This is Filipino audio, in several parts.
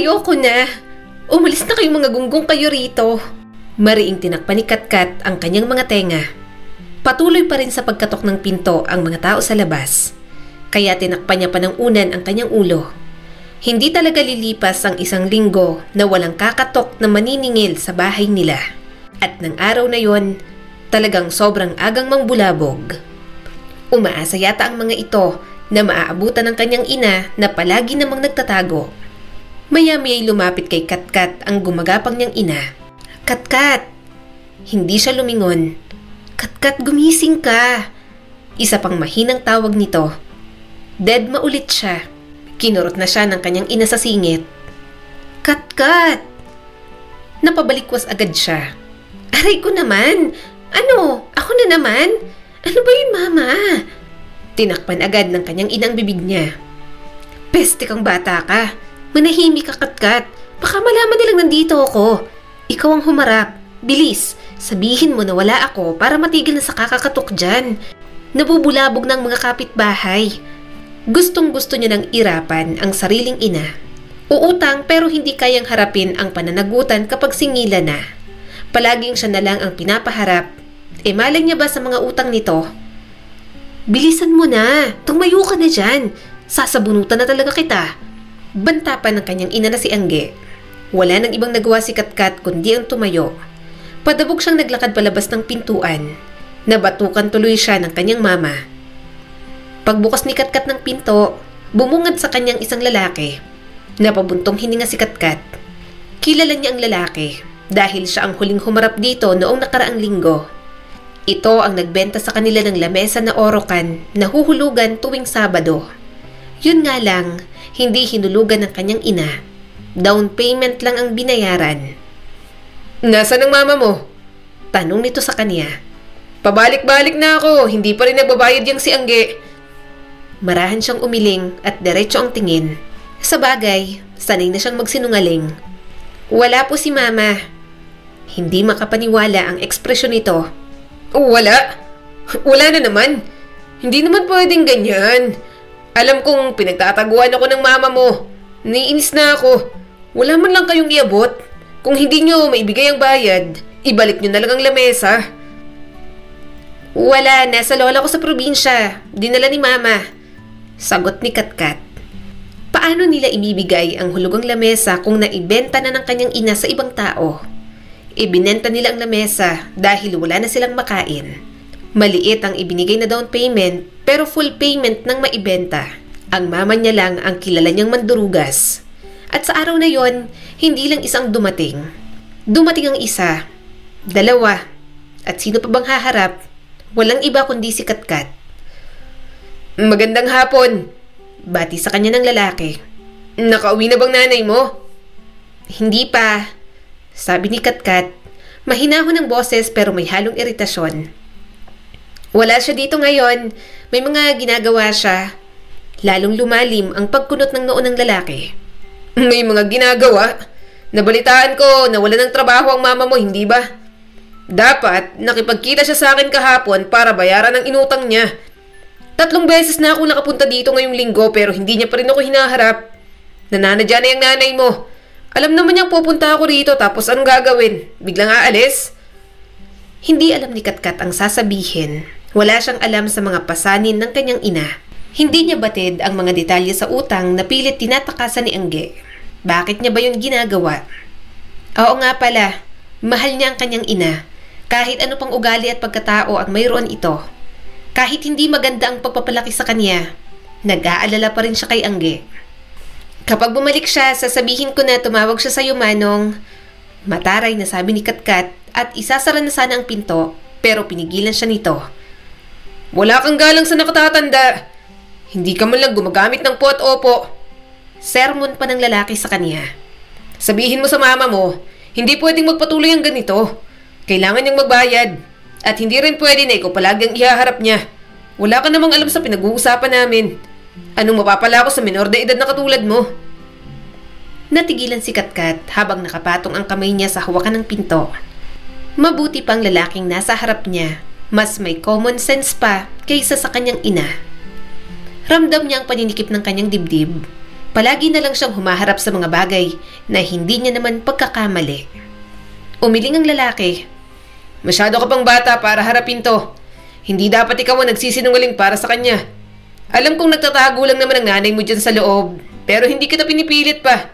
Ayoko na. Umalis na kayong mga gunggong kayo rito. Mariing tinakpan ni Katkat ang kanyang mga tenga. Patuloy pa rin sa pagkatok ng pinto ang mga tao sa labas. Kaya tinakpan niya pa ng unan ang kanyang ulo. Hindi talaga lilipas ang 1 linggo na walang kakatok na maniningil sa bahay nila. At ng araw na yon, talagang sobrang agang mangbulabog. Umaasa yata ang mga ito na maaabutan ng kanyang ina na palagi namang nagtatago. Maya-maya'y lumapit kay Katkat ang gumagapang niyang ina. Katkat! Hindi siya lumingon. Katkat, gumising ka! Isa pang mahinang tawag nito. Deadma ulit siya. Kinurot na siya ng kanyang ina sa singit. Katkat! Napabalikwas agad siya. Aray ko naman! Ano? Ako na naman? Ano ba yun, Mama? Tinakpan agad ng kanyang inang bibig niya. Peste kang bata ka. Manahimik ka, Katkat. Baka malaman nilang nandito ako. Ikaw ang humarap. Bilis, sabihin mo na wala ako para matigil na sa kakakatok dyan. Nabubulabog ng mga kapitbahay. Gustong-gusto niya ng irapan ang sariling ina. Uutang pero hindi kayang harapin ang pananagutan kapag singila na. Palaging siya na lang ang pinapaharap. Malay niya ba sa mga utang nito? Bilisan mo na. Tumayo ka na dyan. Sasabunutan na talaga kita. Banta pa ng kanyang ina na si Angge. Wala nang ibang nagawa si Katkat kundi ang tumayo. Padabog siyang naglakad palabas ng pintuan. Nabatukan tuloy siya ng kanyang mama. Pagbukas ni Katkat ng pinto, bumungad sa kanyang isang lalaki. Napabuntong hininga si Katkat. Kilala niya ang lalaki dahil siya ang huling humarap dito noong nakaraang linggo. Ito ang nagbenta sa kanila ng lamesa na orokan na huhulugan tuwing Sabado. Yun nga lang, hindi hinulugan ng kanyang ina. Down payment lang ang binayaran. Nasaan ang mama mo? Tanong nito sa kanya. Pabalik-balik na ako, hindi pa rin nagbabayad yang si Angge. Marahan siyang umiling at diretso ang tingin. Sa bagay, sanay na siyang magsinungaling. Wala po si Mama. Hindi makapaniwala ang ekspresyon nito. Wala? Wala na naman. Hindi naman pwedeng ganyan. Alam kong pinagtataguan ako ng mama mo. Naiinis na ako. Wala man lang kayong iabot. Kung hindi nyo maibigay ang bayad, ibalik nyo na lang ang lamesa. Wala, nasa lola ko sa probinsya. Dinala ni Mama. Sagot ni Katkat. Paano nila ibibigay ang hulugang lamesa kung naibenta na ng kanyang ina sa ibang tao? Ibinenta nila ang lamesa dahil wala na silang makain. Maliit ang ibinigay na down payment pero full payment ng maibenta. Ang mama niya lang ang kilala niyang mandurugas. At sa araw na yon, hindi lang isang dumating. Dumating ang isa, dalawa, at sino pa bang haharap? Walang iba kundi si Katkat. Magandang hapon, bati sa kanya ng lalaki. Nakauwi na bang nanay mo? Hindi pa, sabi ni Katkat. Mahinahon ang boses pero may halong iritasyon. Wala siya dito ngayon. May mga ginagawa siya. Lalong lumalim ang pagkunot ng noo ng lalaki. May mga ginagawa? Nabalitaan ko na wala ng trabaho ang mama mo, hindi ba? Dapat nakipagkita siya sa akin kahapon para bayaran ang inutang niya. 3 beses na ako nakapunta dito ngayong linggo pero hindi niya pa rin ako hinaharap. Nananadya na yung nanay mo. Alam naman niyang pupunta ako rito tapos anong gagawin? Biglang aalis? Hindi alam ni Katkat ang sasabihin. Wala siyang alam sa mga pasanin ng kanyang ina. Hindi niya batid ang mga detalye sa utang na pilit tinatakasan ni Angge. Bakit niya ba yun ginagawa? Oo nga pala, mahal niya ang kanyang ina. Kahit ano pang ugali at pagkatao ang mayroon ito. Kahit hindi maganda ang pagpapalaki sa kanya, nag-aalala pa rin siya kay Angge. Kapag bumalik siya, sasabihin ko na tumawag siya sa'yo, Manong. Mataray na sabi ni Katkat at isasara na sana ang pinto pero pinigilan siya nito. Wala kang galang sa nakatatanda. Hindi ka man lang gumagamit ng po at opo. Sermon pa ng lalaki sa kanya. Sabihin mo sa mama mo, hindi pwedeng magpatuloy ang ganito. Kailangan niyang magbayad. At hindi rin pwede na ikaw palagi ang ihaharap niya. Wala ka namang alam sa pinag-uusapan namin. Anong mapapala ako sa menor de edad na katulad mo? Natigilan si Katkat habang nakapatong ang kamay niya sa hawakan ng pinto. Mabuti pang lalaking nasa harap niya. Mas may common sense pa kaysa sa kanyang ina. Ramdam niya ang paninikip ng kanyang dibdib. Palagi na lang siyang humaharap sa mga bagay na hindi niya naman pagkakamali. Umiling ang lalaki. Masyado ka pang bata para harapin to. Hindi dapat ikaw ang nagsisinungaling para sa kanya. Alam kong nagtatago lang naman ang nanay mo dyan sa loob, pero hindi kita pinipilit pa.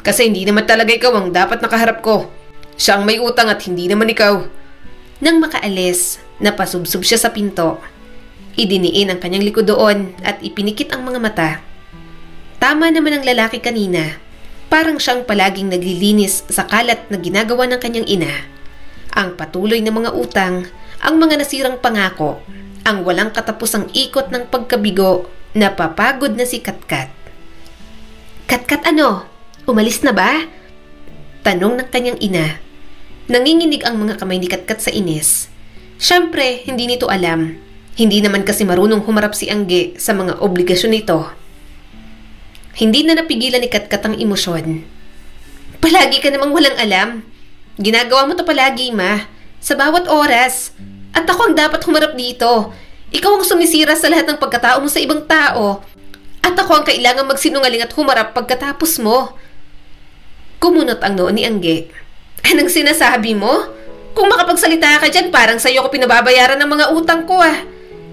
Kasi hindi naman talaga ikaw ang dapat nakaharap ko. Siya ang may utang at hindi naman ikaw. Nang makaalis, napasubsob siya sa pinto. Idiniin ang kanyang likod doon at ipinikit ang mga mata. Tama naman ang lalaki kanina. Parang siyang palaging naglilinis sa kalat na ginagawa ng kanyang ina. Ang patuloy na mga utang, ang mga nasirang pangako, ang walang katapusang ikot ng pagkabigo, napapagod na si Katkat. Katkat ano? Umalis na ba? Tanong ng kanyang ina. Nanginginig ang mga kamay ni Katkat sa inis. Siyempre, hindi nito alam. Hindi naman kasi marunong humarap si Angge sa mga obligasyon nito. Hindi na napigilan ni Katkat ang emosyon. Palagi ka namang walang alam. Ginagawa mo to palagi, ma. Sa bawat oras. At ako ang dapat humarap dito. Ikaw ang sumisira sa lahat ng pagkatao mo sa ibang tao. At ako ang kailangang magsinungaling at humarap pagkatapos mo. Kumunot ang noo ni Angge. Anong sinasabi mo? Kung makapagsalita ka dyan, parang sa'yo ko pinababayaran ng mga utang ko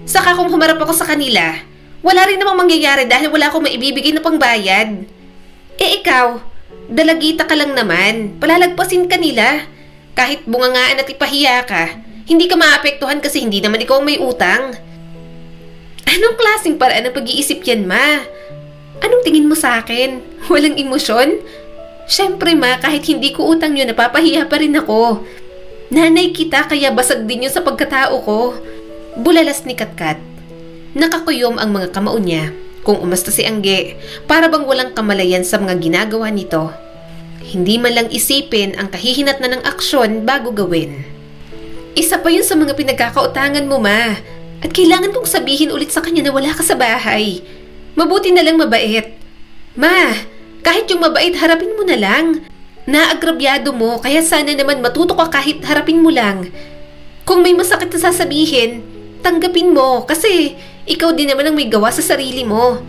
Saka kung humarap ako sa kanila, wala rin namang mangyayari dahil wala akong maibibigay na pangbayad. Ikaw, dalagita ka lang naman. Palalagpasin ka nila. Kahit bungangaan at ipahiya ka, hindi ka maapektuhan kasi hindi naman ikaw ang may utang. Anong klaseng paraan ng pag-iisip yan, ma? Anong tingin mo sa akin? Walang emosyon? Siyempre, ma, kahit hindi ko utang yun, napapahiya pa rin ako. Nanay kita, kaya basag din yun sa pagkatao ko. Bulalas ni Katkat. Nakakuyom ang mga kamao niya. Kung umasta si Angge, para bang walang kamalayan sa mga ginagawa nito. Hindi man lang isipin ang kahihinatnan ng aksyon bago gawin. Isa pa yun sa mga pinagkakautangan mo, ma. At kailangan kong sabihin ulit sa kanya na wala ka sa bahay. Mabuti na lang mabait. Ma, kahit yung mabait, harapin mo na lang. Naagrabyado mo, kaya sana naman matuto ka kahit harapin mo lang. Kung may masakit na sasabihin, tanggapin mo kasi ikaw din naman ang may gawa sa sarili mo.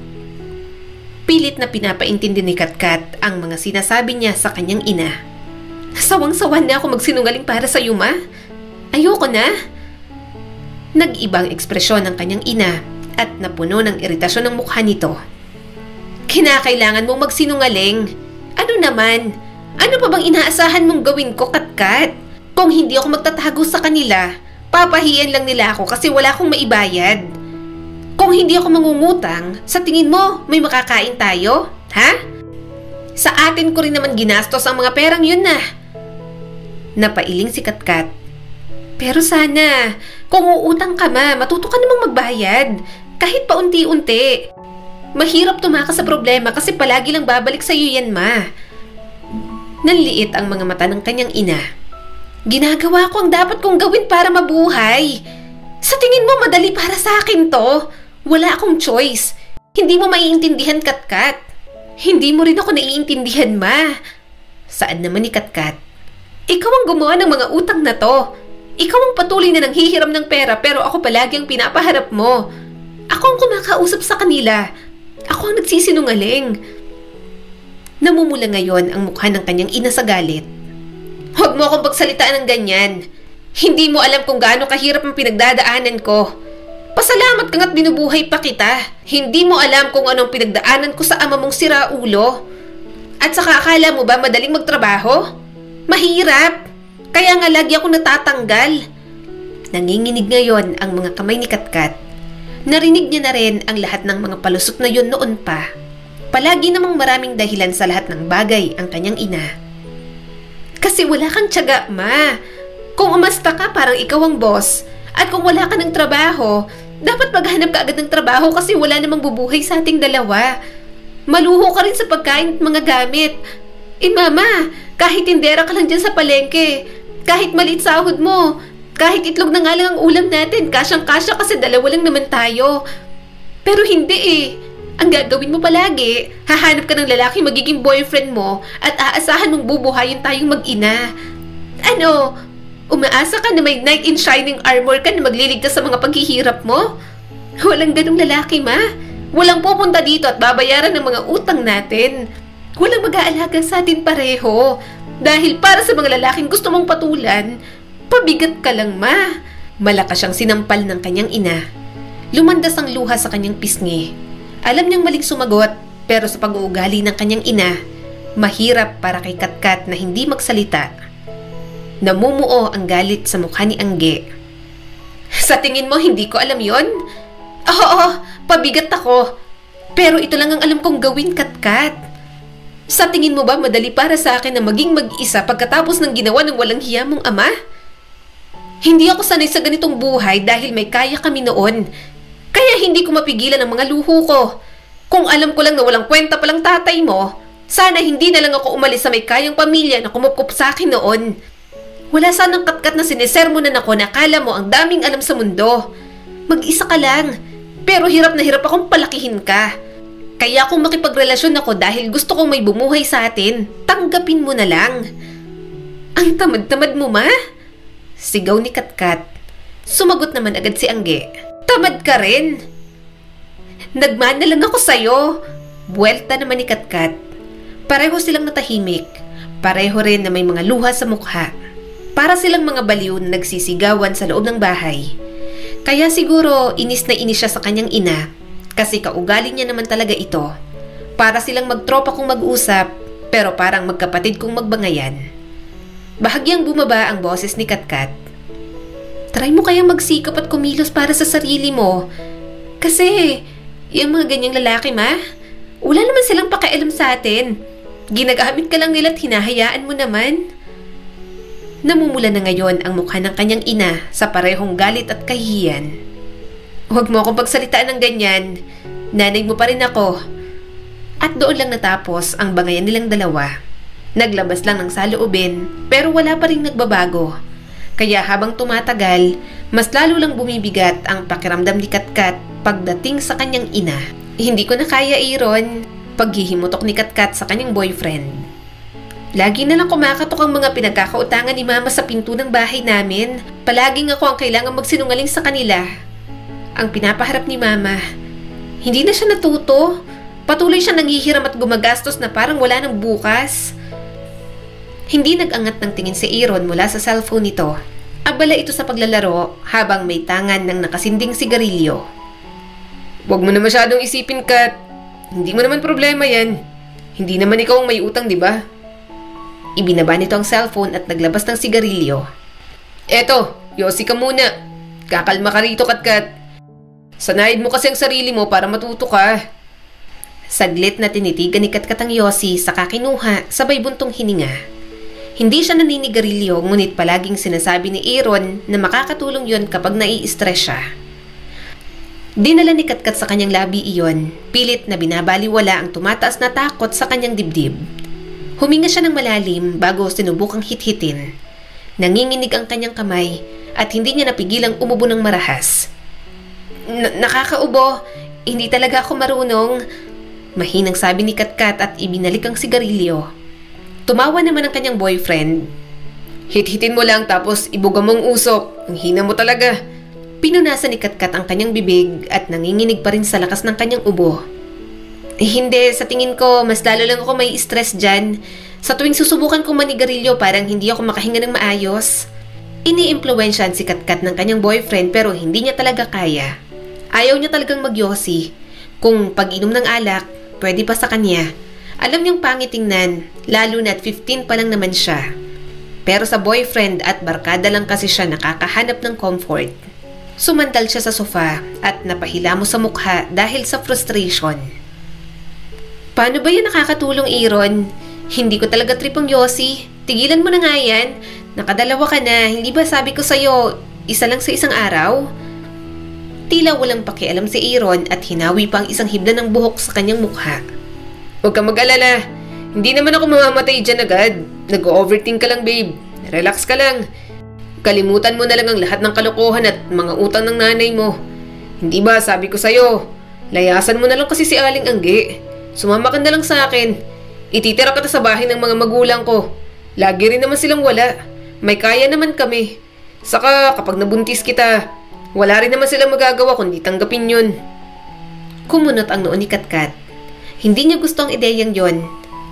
Pilit na pinapaintindi ni Katkat ang mga sinasabi niya sa kanyang ina. Sawang-sawan na ako magsinungaling para sa iyo, ma. Ayoko na. Nag-ibang ekspresyon ng kanyang ina at napuno ng iritasyon ng mukha nito. Kinakailangan mong magsinungaling. Ano naman? Ano pa bang inaasahan mong gawin ko, Katkat? Kung hindi ako magtatago sa kanila, papahiyan lang nila ako kasi wala akong maibayad. Kung hindi ako mangungutang, sa tingin mo may makakain tayo? Ha? Sa atin ko rin naman ginastos ang mga perang yun na. Napailing si Katkat. Pero sana, kung uutang ka, ma, matuto ka namang magbayad. Kahit paunti-unti. Mahirap tumakas sa problema kasi palagi lang babalik sa iyo yan, ma. Nanliit ang mga mata ng kanyang ina. Ginagawa ko ang dapat kong gawin para mabuhay. Sa tingin mo madali para sa akin to? Wala akong choice. Hindi mo maiintindihan, Katkat. Hindi mo rin ako naiintindihan, ma. Saan naman ni Katkat? Ikaw ang gumawa ng mga utang na to. Ikaw ang patuloy na nanghihiram ng pera pero ako palagi ang pinapaharap mo. Ako ang kumakausap sa kanila. Ako ang nagsisinungaling. Namumula ngayon ang mukha ng kanyang ina sa galit. Huwag mo akong pagsalitaan ng ganyan. Hindi mo alam kung gaano kahirap ang pinagdadaanan ko. Pasalamat ka nga't binubuhay pa kita. Hindi mo alam kung anong pinagdaanan ko sa ama mong siraulo. At saka akala mo ba madaling magtrabaho? Mahirap. Kaya nga lagi akong natatanggal. Nanginginig ngayon ang mga kamay ni Katkat. Narinig niya na rin ang lahat ng mga palusot na yun noon pa. Palagi namang maraming dahilan sa lahat ng bagay ang kanyang ina. Kasi wala kang tiyaga, ma. Kung umasta ka, parang ikaw ang boss. At kung wala ka ng trabaho, dapat maghanap ka agad ng trabaho kasi wala namang bubuhay sa ating dalawa. Maluho ka rin sa pagkain at mga gamit. Mama, kahit tindera ka lang dyan sa palengke, kahit maliit sahod mo, kahit itlog na nga lang ang ulam natin, kasyang-kasya kasi dalawa lang naman tayo. Pero hindi Ang gagawin mo palagi, hahanap ka ng lalaki magiging boyfriend mo at aasahan mong bubuhayin tayong mag-ina. Ano? Umaasa ka na may knight in shining armor ka na magliligtas sa mga paghihirap mo? Walang ganong lalaki, ma. Walang pupunta dito at babayaran ng mga utang natin. Walang mag-aalaga sa atin pareho. Dahil para sa mga lalaking gusto mong patulan, pabigat ka lang, ma. Malakas siyang sinampal ng kanyang ina. Lumandas ang luha sa kanyang pisngi. Alam niyang maling sumagot, pero sa pag-uugali ng kanyang ina, mahirap para kay Katkat na hindi magsalita. Namumuo ang galit sa mukha ni Angge. Sa tingin mo hindi ko alam yon? Oo, pabigat ako. Pero ito lang ang alam kong gawin, Katkat. Sa tingin mo ba madali para sa akin na maging mag-isa pagkatapos ng ginawa ng walang hiya mong ama? Hindi ako sanay sa ganitong buhay dahil may kaya kami noon. Kaya hindi ko mapigilan ang mga luho ko. Kung alam ko lang na walang kwenta palang tatay mo, sana hindi na lang ako umalis sa may kayang pamilya na kumukup sa akin noon. Wala sanang Katkat na sinesermonan ako na akala mo ang daming alam sa mundo. Mag-isa ka lang, pero hirap na hirap akong palakihin ka. Kaya kung makipagrelasyon ako dahil gusto kong may bumuhay sa atin, tanggapin mo na lang. Ang tamad-tamad mo, ma? Sigaw ni Katkat. Sumagot naman agad si Angge. Tamad ka rin. Nagmana lang ako sa'yo. Buwelta naman ni Katkat. Pareho silang natahimik. Pareho rin na may mga luha sa mukha. Para silang mga baliw na nagsisigawan sa loob ng bahay. Kaya siguro inis na inis siya sa kanyang ina. Kasi kaugali niya naman talaga ito. Para silang magtropa kung mag-usap, pero parang magkapatid kung magbangayan. Bahagyang bumaba ang boses ni Katkat. Try mo kayang magsikap at kumilos para sa sarili mo. Kasi, yung mga ganyang lalaki, ma, wala naman silang pakialam sa atin. Ginagamit ka lang nila at hinahayaan mo naman. Namumula na ngayon ang mukha ng kanyang ina sa parehong galit at kahihiyan. Huwag mo akong pagsalitaan ng ganyan. Nanay mo pa rin ako. At doon lang natapos ang bangayan nilang dalawa. Naglabas lang ng saloobin pero wala pa rin nagbabago. Kaya habang tumatagal, mas lalo lang bumibigat ang pakiramdam ni Katkat pagdating sa kanyang ina. Hindi ko na kaya, Aaron, paghihimutok ni Katkat sa kanyang boyfriend. Lagi na lang kumakatok ang mga pinagkakautangan ni Mama sa pinto ng bahay namin. Palaging ako ang kailangang magsinungaling sa kanila. Ang pinapaharap ni Mama, hindi na siya natuto. Patuloy siya nanghihiram at gumagastos na parang wala ng bukas. Hindi nag-angat ng tingin si Aaron mula sa cellphone nito. Abala ito sa paglalaro habang may tangan ng nakasinding sigarilyo. Huwag mo na masyadong isipin, Kat. Hindi mo naman problema yan. Hindi naman ikaw ang may utang, di ba? Ibinaba nito ang cellphone at naglabas ng sigarilyo. Eto, yosi ka muna. Kakalma ka rito, Katkat. Sanayin mo kasi ang sarili mo para matuto ka. Saglit na tinitigan ni Katkat ang yosi sa kakinuha sabay buntong hininga. Hindi siya naninigarilyo ngunit palaging sinasabi ni Aaron na makakatulong yon kapag nai-stress siya. Dinala ni Katkat sa kanyang labi iyon, pilit na binabaliwala ang tumataas na takot sa kanyang dibdib. Huminga siya ng malalim bago sinubukang hit-hitin. Nanginginig ang kanyang kamay at hindi niya napigilang umubo ng marahas. Nakakaubo, hindi talaga ako marunong, mahinang sabi ni Katkat at ibinalik ang sigarilyo. Tumawa naman ang kanyang boyfriend. Hit-hitin mo lang tapos ibuga mong usok. Ang hina mo talaga. Pinunasan ni Katkat ang kanyang bibig at nanginginig pa rin sa lakas ng kanyang ubo. Hindi, sa tingin ko mas lalo lang ako may stress dyan. Sa tuwing susubukan kong manigarilyo parang hindi ako makahinga ng maayos. Ini-impluwensyahan si Katkat ng kanyang boyfriend pero hindi niya talaga kaya. Ayaw niya talagang magyosi. Kung pag-inom ng alak, pwede pa sa kanya. Alam niyang pangit tingnan, lalo na't 15 pa lang naman siya. Pero sa boyfriend at barkada lang kasi siya nakakahanap ng comfort. Sumantal siya sa sofa at napahilamo sa mukha dahil sa frustration. Paano ba yan nakakatulong, Aaron? Hindi ko talaga trip ang yosi. Tigilan mo na nga yan. Nakadalawa ka na, hindi ba sabi ko sa'yo, isa lang sa isang araw? Tila walang pakialam si Aaron at hinawi pa ang isang hibla ng buhok sa kanyang mukha. Huwag kang mag-alala. Hindi naman ako mamamatay dyan agad. Nag-overthink ka lang, babe. Relax ka lang. Kalimutan mo na lang ang lahat ng kalokohan at mga utang ng nanay mo. Hindi ba, sabi ko sa'yo, layasan mo na lang kasi si Aling Angge. Sumama ka na lang sa akin. Ititira ka sa bahay ng mga magulang ko. Lagi rin naman silang wala. May kaya naman kami. Saka kapag nabuntis kita, wala rin naman silang magagawa kundi tanggapin yun. Kumunot ang noo ni Katkat. Hindi niya gusto ang ideyang yon.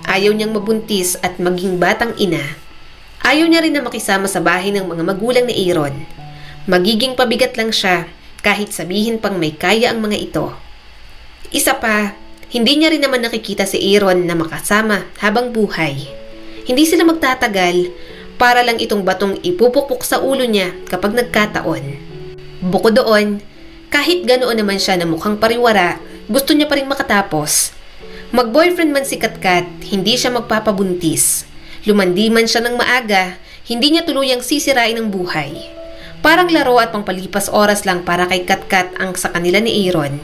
Ayaw niyang mabuntis at maging batang ina. Ayaw niya rin na makisama sa bahay ng mga magulang ni Aaron. Magiging pabigat lang siya kahit sabihin pang may kaya ang mga ito. Isa pa, hindi niya rin naman nakikita si Aaron na makasama habang buhay. Hindi sila magtatagal para lang itong batong ipupukpok sa ulo niya kapag nagkataon. Bukod doon, kahit ganoon naman siya na mukhang pariwara, gusto niya pa rin makatapos. Mag-boyfriend man si Katkat, hindi siya magpapabuntis. Lumandi man siya ng maaga, hindi niya tuluyang sisirain ang buhay. Parang laro at pangpalipas oras lang para kay Katkat ang sa kanila ni Aaron.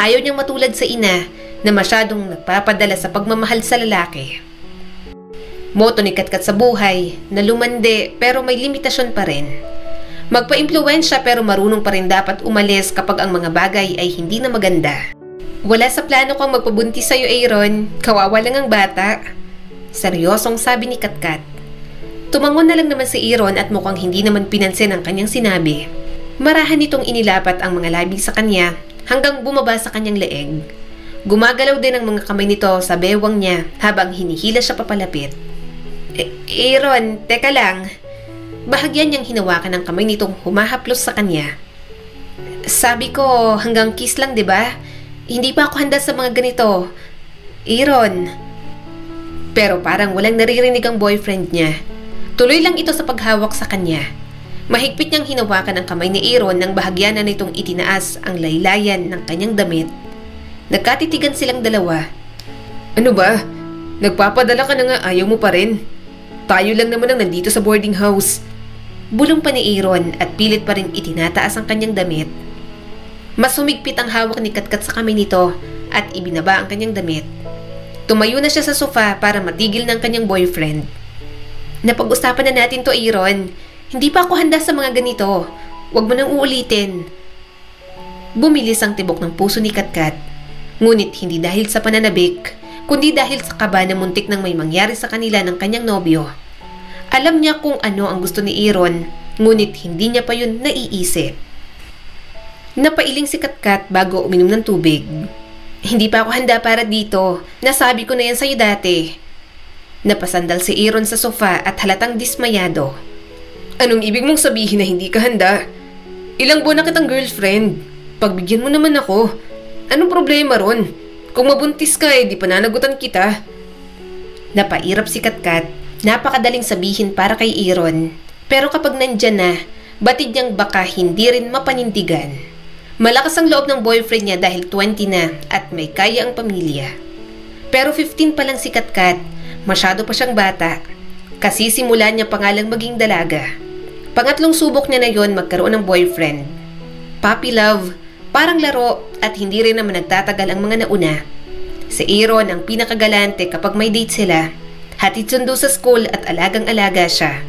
Ayaw niyang matulad sa ina na masyadong nagpapadala sa pagmamahal sa lalaki. Moto ni Katkat sa buhay na lumandi pero may limitasyon pa rin. Magpa-impluwensya pero marunong pa rin dapat umalis kapag ang mga bagay ay hindi na maganda. Wala sa plano kong magpabuntis sa'yo, Aaron. Kawawa lang ang bata. Seryosong sabi ni Katkat. Tumangon na lang naman si Aaron at mukhang hindi naman pinansin ang kanyang sinabi. Marahan nitong inilapat ang mga labi sa kanya hanggang bumaba sa kanyang leeg. Gumagalaw din ang mga kamay nito sa bewang niya habang hinihila siya papalapit. Aaron, teka lang. Bahagyan niyang hinawakan ang kamay nitong humahaplos sa kanya. Sabi ko, hanggang kiss lang, 'di ba? Hindi pa ako handa sa mga ganito. Aaron. Pero parang walang naririnig ang boyfriend niya. Tuloy lang ito sa paghawak sa kanya. Mahigpit niyang hinawakan ang kamay ni Aaron nang bahagyanan nitong itinaas ang laylayan ng kanyang damit. Nagkatitigan silang dalawa. Ano ba? Nagpapadala ka na nga, ayaw mo pa rin. Tayo lang naman ang nandito sa boarding house. Bulong pa ni Aaron at pilit pa rin itinataas ang kanyang damit. Mas humigpit ang hawak ni Katkat sa kamay nito at ibinaba ang kanyang damit. Tumayo na siya sa sofa para matigil ng kanyang boyfriend. Napag-usapan na natin to, Aaron. Hindi pa ako handa sa mga ganito. Huwag mo nang uulitin. Bumilis ang tibok ng puso ni Katkat. Ngunit hindi dahil sa pananabik, kundi dahil sa kaba na muntik nang may mangyari sa kanila ng kanyang nobyo. Alam niya kung ano ang gusto ni Aaron, ngunit hindi niya pa yun naiisip. Napailing si Katkat bago uminom ng tubig. Hindi pa ako handa para dito. Nasabi ko na yan sa'yo dati. Napasandal si Aaron sa sofa at halatang dismayado. Anong ibig mong sabihin na hindi ka handa? Ilang buwan na kitang girlfriend. Pagbigyan mo naman ako. Anong problema ron? Kung mabuntis ka di pananagutan kita. Napairap si Katkat. Napakadaling sabihin para kay Aaron. Pero kapag nandyan na, batid niyang baka hindi rin mapanindigan. Malakas ang loob ng boyfriend niya dahil 20 na at may kaya ang pamilya. Pero 15 pa lang si Katkat, masyado pa siyang bata. Kasi simula niya pangalang maging dalaga. Pangatlong subok niya na yon magkaroon ng boyfriend. Puppy love, parang laro at hindi rin naman nagtatagal ang mga nauna. Si Aaron ang pinakagalante kapag may date sila. Hatid sundo sa school at alagang-alaga siya.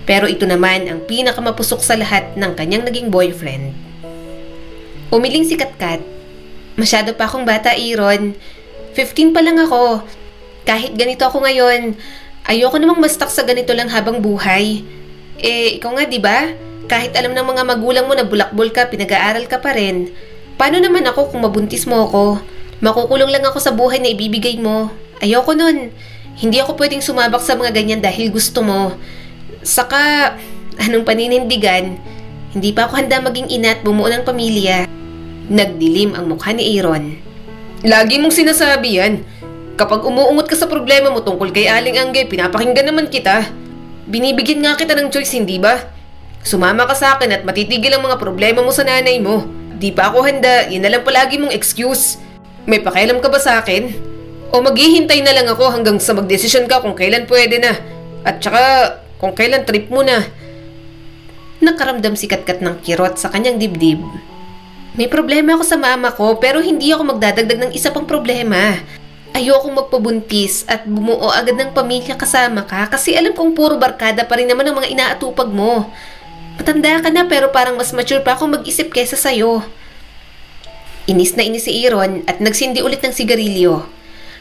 Pero ito naman ang pinakamapusok sa lahat ng kanyang naging boyfriend. Umiling si Katkat. Masyado pa akong bata, Aaron. 15 pa lang ako. Kahit ganito ako ngayon, ayoko namang ma-stuck sa ganito lang habang buhay. Ikaw nga, di ba? Kahit alam ng mga magulang mo na bulakbol ka, pinag-aaral ka pa rin. Paano naman ako kung mabuntis mo ako? Makukulong lang ako sa buhay na ibibigay mo. Ayoko nun. Hindi ako pwedeng sumabak sa mga ganyan dahil gusto mo. Saka, anong paninindigan? Hindi pa ako handa maging ina at bumuo ng pamilya. Nagdilim ang mukha ni Aaron. Lagi mong sinasabi yan. Kapag umuungot ka sa problema mo tungkol kay Aling Angge, pinapakinggan naman kita. Binibigyan nga kita ng choice, hindi ba? Sumama ka sa akin at matitigil ang mga problema mo sa nanay mo. Di pa ako handa, yan na lang palagi mong excuse. May pakialam ka ba sa akin? O maghihintay na lang ako hanggang sa magdesisyon ka kung kailan pwede na. At saka, kung kailan trip mo na. Nakaramdam si Katkat ng kirot sa kanyang dibdib. May problema ako sa mama ko pero hindi ako magdadagdag ng isa pang problema. Ayokong magpabuntis at bumuo agad ng pamilya kasama ka kasi alam kong puro barkada pa rin naman ang mga inaatupag mo. Matanda ka na pero parang mas mature pa akong mag-isip kesa sa'yo. Inis na inis si Aaron at nagsindi ulit ng sigarilyo.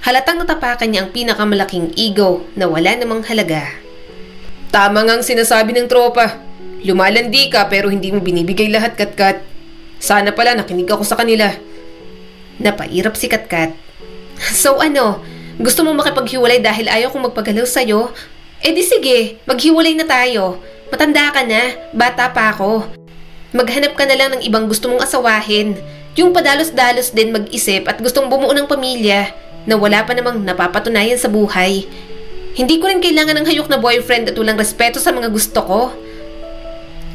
Halatang natapakan niya ang pinakamalaking ego na wala namang halaga. Tama nga ang sinasabi ng tropa. Lumalandi ka pero hindi mo binibigay lahat, Katkat. Sana pala nakinig ako sa kanila. Napairap si Katkat. So ano, gusto mo makipaghiwalay dahil ayaw kong magpagalaw sa'yo? Eh di sige, maghiwalay na tayo. Matanda ka na, bata pa ako. Maghanap ka na lang ng ibang gusto mong asawahin. Yung padalos-dalos din mag-isip at gustong bumuo ng pamilya na wala pa namang napapatunayan sa buhay. Hindi ko rin kailangan ng hayok na boyfriend at walang respeto sa mga gusto ko.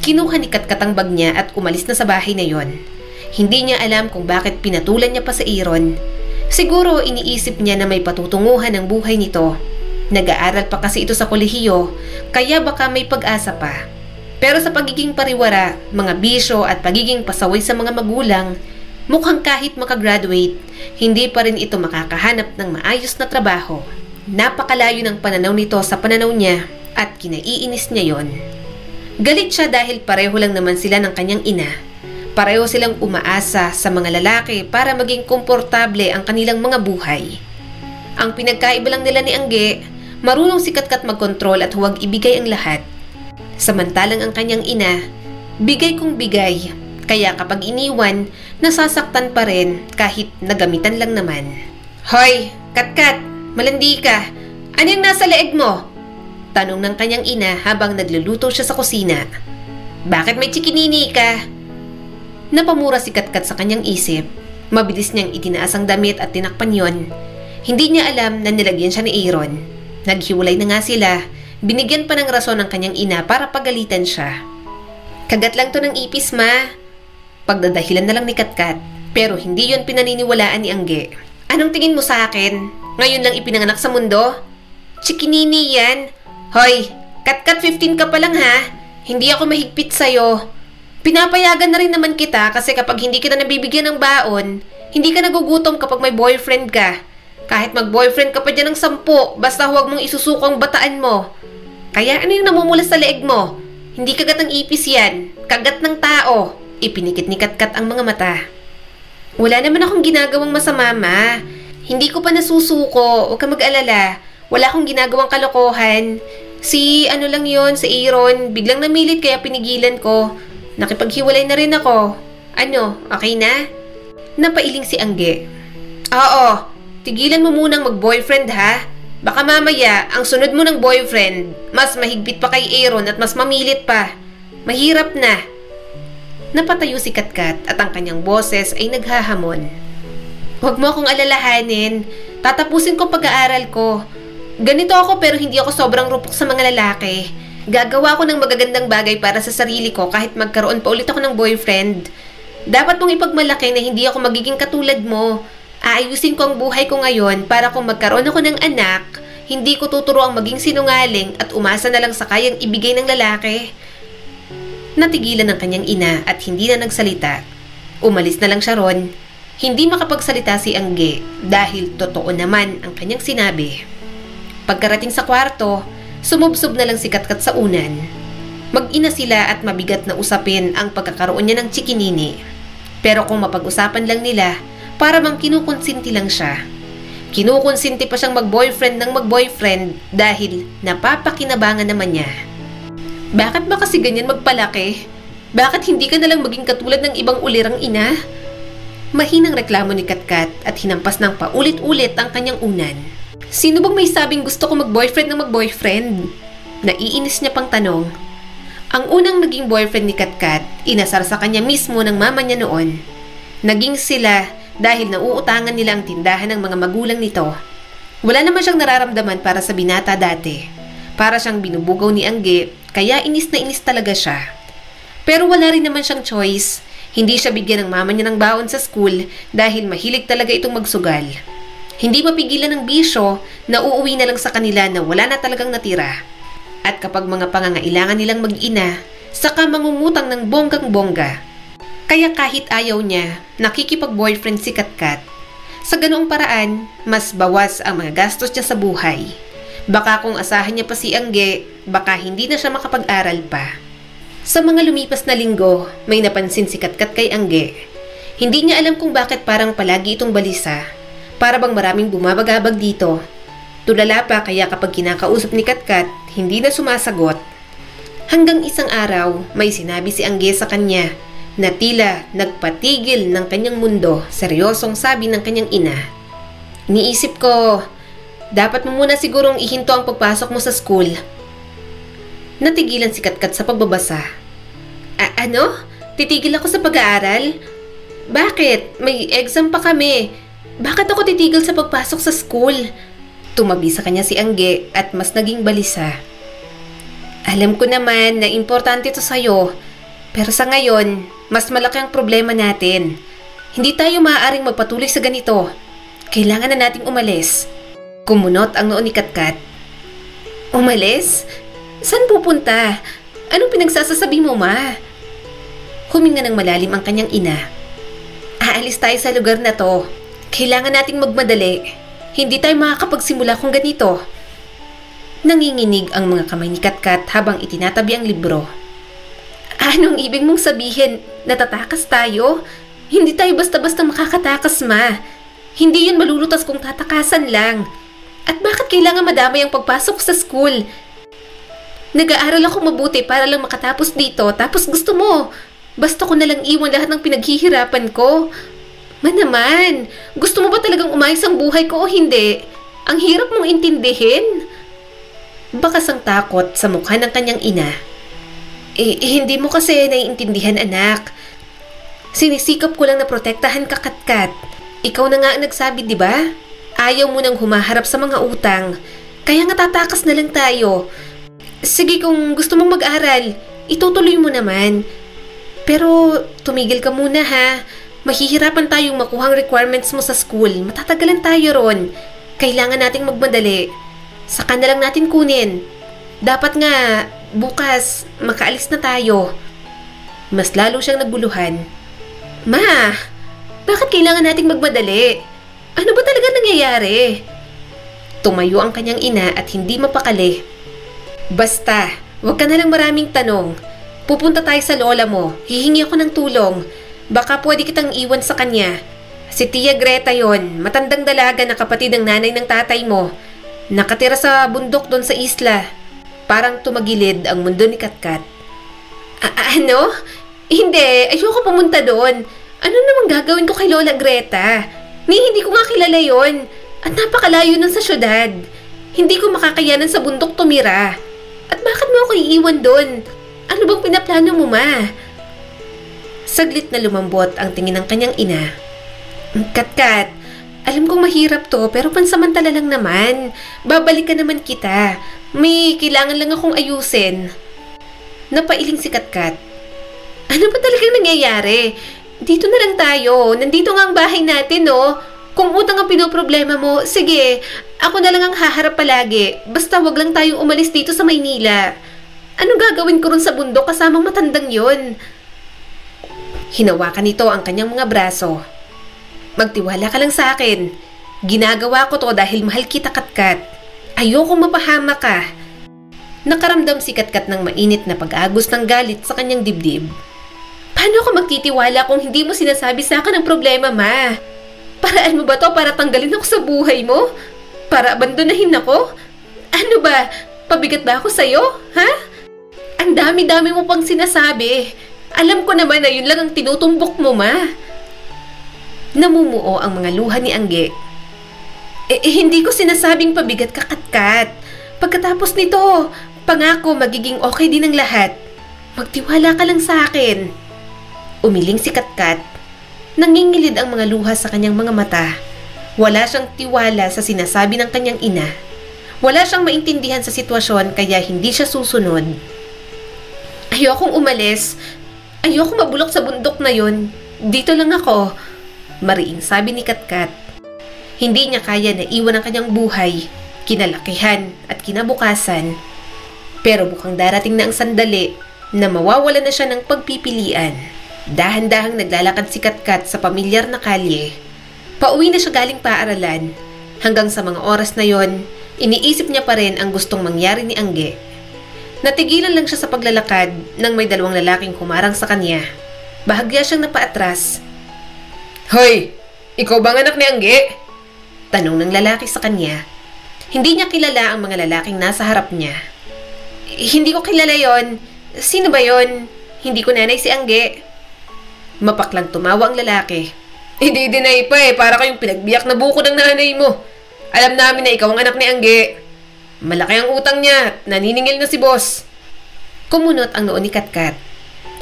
Kinuha ni Katkat ang bag niya at umalis na sa bahay na yon. Hindi niya alam kung bakit pinatulan niya pa sa Aaron. Siguro iniisip niya na may patutunguhan ang buhay nito. Nag-aaral pa kasi ito sa kolehiyo, kaya baka may pag-asa pa. Pero sa pagiging pariwara, mga bisyo at pagiging pasaway sa mga magulang, mukhang kahit makagraduate, hindi pa rin ito makakahanap ng maayos na trabaho. Napakalayo ng pananaw nito sa pananaw niya at kinaiinis niya yon. Galit siya dahil pareho lang naman sila ng kanyang ina. Pareho silang umaasa sa mga lalaki para maging komportable ang kanilang mga buhay. Ang pinagkaiba lang nila ni Angge, marunong si Katkat magkontrol at huwag ibigay ang lahat. Samantalang ang kanyang ina, bigay kung bigay, kaya kapag iniwan, nasasaktan pa rin kahit nagamitan lang naman. Hoy, Katkat, malandi ka. Ano yung nasa leeg mo? Tanong ng kanyang ina habang nagluluto siya sa kusina. Bakit may chikinini ka? Napamura si Katkat sa kanyang isip. Mabilis niyang itinaas ang damit at tinakpan yon. Hindi niya alam na nilagyan siya ni Aaron. Naghiwalay na nga sila. Binigyan pa ng rason ng kanyang ina para pagalitan siya. Kagat lang to ng ipis, ma. Pagdadahilan na lang ni Katkat. Pero hindi yon pinaniniwalaan ni Angge. Anong tingin mo sa akin? Ngayon lang ipinanganak sa mundo? Chikinini yan. Hoy, Katkat 15 ka pa lang ha. Hindi ako mahigpit sa'yo. Pinapayagan na rin naman kita kasi kapag hindi kita nabibigyan ng baon, hindi ka nagugutom kapag may boyfriend ka. Kahit mag-boyfriend ka pa dyan ng 10, basta huwag mong isusukong bataan mo. Kaya ano yung namumula sa leeg mo? Hindi kagat ng ipis yan, kagat ng tao. Ipinikit ni Katkat ang mga mata. Wala naman akong ginagawang masama, ma. Hindi ko pa nasusuko, huwag ka mag-alala. Wala akong ginagawang kalokohan. Si ano lang yon, si Aaron, biglang namilit kaya pinigilan ko. Nakipaghiwalay na rin ako. Ano, okay na? Napailing si Angge. Oo, tigilan mo munang mag-boyfriend ha. Baka mamaya, ang sunod mo ng boyfriend, mas mahigpit pa kay Aaron at mas mamilit pa. Mahirap na. Napatayo si Katkat at ang kanyang boses ay naghahamon. Huwag mo akong alalahanin. Tatapusin ko pag-aaral ko. Ganito ako pero hindi ako sobrang rupok sa mga lalaki. Gagawa ko ng magagandang bagay para sa sarili ko kahit magkaroon pa ulit ako ng boyfriend. Dapat mong ipagmalaki na hindi ako magiging katulad mo. Aayusin ko ang buhay ko ngayon para kung magkaroon ako ng anak, hindi ko tuturuang maging sinungaling at umasa na lang sa kayang ibigay ng lalaki. Natigilan ng kanyang ina at hindi na nagsalita. Umalis na lang siya ron. Hindi makapagsalita si Angge dahil totoo naman ang kanyang sinabi. Pagkarating sa kwarto, sumubsob na lang si Katkat sa unan. Mag-ina sila at mabigat na usapin ang pagkakaroon niya ng chikinini. Pero kung mapag-usapan lang nila, para bang kinukonsinti lang siya. Kinukonsinti pa siyang mag-boyfriend ng mag-boyfriend dahil napapakinabangan naman niya. Bakit ba kasi ganyan magpalaki? Bakit hindi ka nalang maging katulad ng ibang ulirang ina? Mahinang reklamo ni Katkat at hinampas ng paulit-ulit ang kanyang unan. Sino bang may sabing gusto ko mag-boyfriend ng mag-boyfriend? Naiinis niya pang tanong. Ang unang naging boyfriend ni Katkat, inasar sa kanya mismo ng mama niya noon. Naging sila dahil nauutangan nila ang tindahan ng mga magulang nito. Wala naman siyang nararamdaman para sa binata dati. Para siyang binubugaw ni Angge, kaya inis na inis talaga siya. Pero wala rin naman siyang choice. Hindi siya bigyan ng mama niya ng baon sa school dahil mahilig talaga itong magsugal. Hindi mapigilan ng bisyo na uuwi na lang sa kanila na wala na talagang natira. At kapag mga pangangailangan nilang mag-ina, saka mangungutang ng bonggang-bongga. Kaya kahit ayaw niya, nakikipag-boyfriend si Katkat. Sa ganoong paraan, mas bawas ang mga gastos niya sa buhay. Baka kung asahan niya pa si Angge, baka hindi na siya makapag-aral pa. Sa mga lumipas na linggo, may napansin si Katkat kay Angge. Hindi niya alam kung bakit parang palagi itong balisa. Para bang maraming bumabagabag dito. Tulala pa kaya kapag kinakausap ni Katkat, hindi na sumasagot. Hanggang isang araw, may sinabi si Angge sa kanya na tila nagpatigil ng kanyang mundo, seryosong sabi ng kanyang ina. Iniisip ko, dapat mo muna sigurong ihinto ang pagpasok mo sa school. Natigilan si Katkat sa pagbabasa. Ano? Titigil ako sa pag-aaral? Bakit? May exam pa kami. Bakit ako titigil sa pagpasok sa school? Tumabi sa kanya si Angge at mas naging balisa. Alam ko naman na importante ito sa'yo, pero sa ngayon, mas malaki ang problema natin. Hindi tayo maaaring magpatuloy sa ganito. Kailangan na nating umalis. Kumunot ang noo ni Katkat. Umalis? Saan pupunta? Anong pinagsasasabi mo, ma? Huminga ng malalim ang kanyang ina. Aalis tayo sa lugar na to. Kailangan nating magmadali. Hindi tayo makakapagsimula kung ganito. Nanginginig ang mga kamay ni Katkat habang itinatabi ang libro. Anong ibig mong sabihin? Natatakas tayo? Hindi tayo basta-basta makakatakas, ma. Hindi yun malulutas kung tatakasan lang. At bakit kailangan madamay ang pagpasok sa school? Nag-aaral ako mabuti para lang makatapos dito, tapos gusto mo. Basta ko nalang iwan lahat ng pinaghihirapan ko. Naman, gusto mo ba talagang umayos ang buhay ko o hindi? Ang hirap mong intindihin. Bakas ang takot sa mukha ng kanyang ina. Hindi mo kasi naiintindihan, anak. Sinisikap ko lang na protektahan ka, Katkat. Ikaw na nga ang nagsabi, di ba? Ayaw mo nang humaharap sa mga utang. Kaya nga tatakas na lang tayo. Sige, kung gusto mong mag-aral, itutuloy mo naman. Pero tumigil ka muna, ha? Mahihirapan tayong makuha ang requirements mo sa school. Matatagalan tayo ron. Kailangan nating magmadali. Saka na lang natin kunin. Dapat nga, bukas, makaalis na tayo. Mas lalo siyang nagbuluhan. Ma, bakit kailangan nating magmadali? Ano ba talaga nangyayari? Tumayo ang kanyang ina at hindi mapakali. Basta, wag ka na lang maraming tanong. Pupunta tayo sa lola mo. Hihingi ako ng tulong. Baka pwede kitang iwan sa kanya. Si Tia Greta yon, matandang dalaga na kapatid ng nanay ng tatay mo. Nakatira sa bundok doon sa isla. Parang tumagilid ang mundo ni Katkat. Ano? Hindi, ayoko pumunta doon. Ano namang gagawin ko kay Lola Greta? Hindi ko nga kilala yon. At napakalayo nun sa syudad. Hindi ko makakayanan sa bundok tumira. At bakit mo ako iiwan doon? Ano bang pinaplano mo, ma? Saglit na lumambot ang tingin ng kanyang ina. Katkat, alam kong mahirap to pero pansamantala lang naman. Babalikan naman kita. May kailangan lang akong ayusin. Napailing si Katkat. Ano ba talagang nangyayari? Dito na lang tayo. Nandito nga ang bahay natin, no? Kung utang ang pinoproblema mo, sige, ako na lang ang haharap palagi. Basta wag lang tayong umalis dito sa Maynila. Anong gagawin ko ron sa bundok kasamang matandang yon? Hinawakan nito ang kanyang mga braso. Magtiwala ka lang sa akin. Ginagawa ko to dahil mahal kita, Katkat. Ayokong mapahama ka. Nakaramdam si Katkat ng mainit na pag-agos ng galit sa kanyang dibdib. Paano ako magtitiwala kung hindi mo sinasabi sa akin ang problema, ma? Paraan mo ba to para tanggalin ako sa buhay mo? Para abandonahin ako? Ano ba? Pabigat ba ako sa'yo? Ha? Ang dami-dami mo pang sinasabi. Alam ko naman na yun lang ang tinutumbok mo, ma. Namumuo ang mga luha ni Angge. Hindi ko sinasabing pabigat ka, Katkat. Pagkatapos nito, pangako magiging okay din ang lahat. Magtiwala ka lang sa akin. Umiling si Katkat. Nangingilid ang mga luha sa kanyang mga mata. Wala siyang tiwala sa sinasabi ng kanyang ina. Wala siyang maintindihan sa sitwasyon kaya hindi siya susunod. Ayokong umalis. Ayokong mabulok sa bundok na yon. Dito lang ako. Mariing sabi ni Katkat. Hindi niya kaya na iwan ang kanyang buhay, kinalakihan at kinabukasan. Pero mukhang darating na ang sandali na mawawala na siya ng pagpipilian. Dahan-dahang naglalakad si Katkat sa pamilyar na kalye. Pauwi na siya galing paaralan. Hanggang sa mga oras na yon, iniisip niya pa rin ang gustong mangyari ni Angge. Natigilan lang siya sa paglalakad nang may dalawang lalaking humarang sa kanya. Bahagya siyang napaatras. Hoy! Ikaw bang anak ni Angge? Tanong ng lalaki sa kanya. Hindi niya kilala ang mga lalaking nasa harap niya. Hindi ko kilala yon. Sino ba yon? Hindi ko nanay si Angge. Mapaklang tumawa ang lalaki. Hindi dinay pa para kayong pinagbiyak na buko ng nanay mo. Alam namin na ikaw ang anak ni Angge. Malaki ang utang niya, naniningil na si boss. Kumunot ang noo ni Katkat.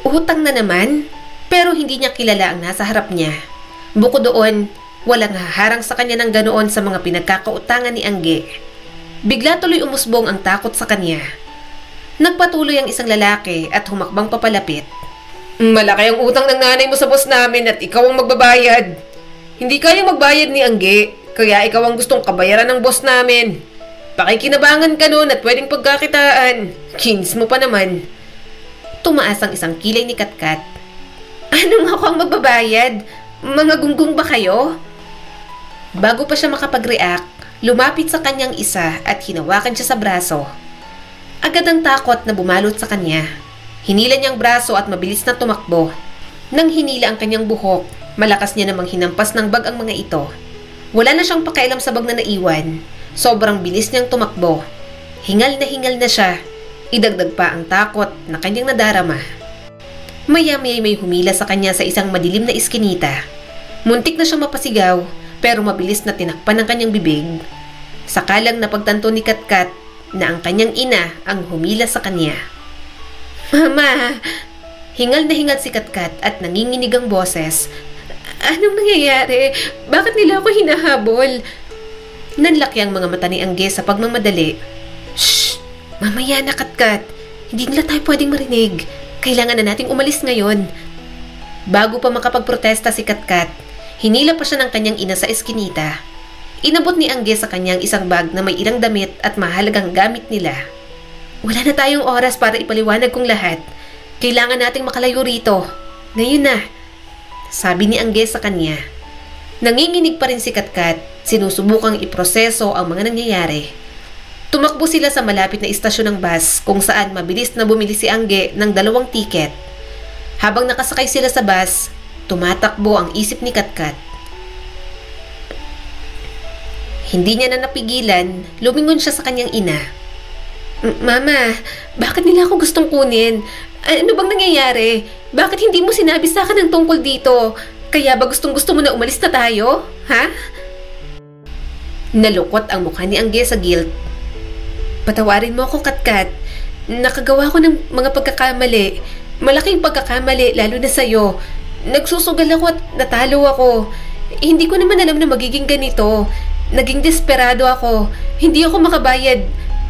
Utang na naman? Pero hindi niya kilala ang nasa harap niya. Bukod doon, walang haharang sa kanya ng ganoon sa mga pinagkakautangan ni Angge. Bigla tuloy umusbong ang takot sa kanya. Nagpatuloy ang isang lalaki at humakbang papalapit. Malaki ang utang ng nanay mo sa boss namin at ikaw ang magbabayad. Hindi kayang magbayad ni Angge, kaya ikaw ang gustong kabayaran ng boss namin. Pakikinabangan ka nun at pwedeng pagkakitaan. Kins mo pa naman. Tumaas ang isang kilay ni Katkat. Anong ako ang magbabayad? Mga gunggong ba kayo? Bago pa siya makapag-react, lumapit sa kanyang isa at hinawakan siya sa braso. Agad ang takot na bumalot sa kanya. Hinila niyang braso at mabilis na tumakbo. Nang hinila ang kanyang buhok, malakas niya namang hinampas ng bag ang mga ito. Wala na siyang pakialam sa bag na naiwan. Sobrang bilis niyang tumakbo. Hingal na siya. Idagdag pa ang takot na kanyang nadarama. Maya-maya may humila sa kanya sa isang madilim na iskinita. Muntik na siyang mapasigaw, pero mabilis na tinakpan ang kanyang bibig. Sakalang napagtanto ni Katkat na ang kanyang ina ang humila sa kanya. Mama! Hingal na hingal si Katkat at nanginginig ang boses. Anong nangyayari? Bakit nila ako hinahabol? Nanlaki ang mga mata ni Angge sa pagmamadali. Shh! Mamaya na, Katkat. Hindi nila tayo pwedeng marinig. Kailangan na nating umalis ngayon. Bago pa makapagprotesta si Katkat, hinila pa siya ng kanyang ina sa eskinita. Inabot ni Angge sa kanyang isang bag na may ilang damit at mahalagang gamit nila. Wala na tayong oras para ipaliwanag kong lahat. Kailangan nating makalayo rito. Ngayon na, sabi ni Angge sa kanya. Nanginginig pa rin si Katkat, sinusubukang iproseso ang mga nangyayari. Tumakbo sila sa malapit na istasyon ng bus kung saan mabilis na bumili si Angge ng 2 tiket. Habang nakasakay sila sa bus, tumatakbo ang isip ni Katkat. Hindi niya na napigilan, lumingon siya sa kanyang ina. Mama, bakit nila ako gustong kunin? Ano bang nangyayari? Bakit hindi mo sinabi sa akin ang tungkol dito? Kaya ba gustong-gusto mo na umalis na tayo? Ha? Nalukot ang mukha ni Angge sa guilt. Patawarin mo ako, Katkat. Nakagawa ko ng mga pagkakamali. Malaking pagkakamali, lalo na sa'yo. Nagsusugal ako at natalo ako. Hindi ko naman alam na magiging ganito. Naging desperado ako. Hindi ako makabayad.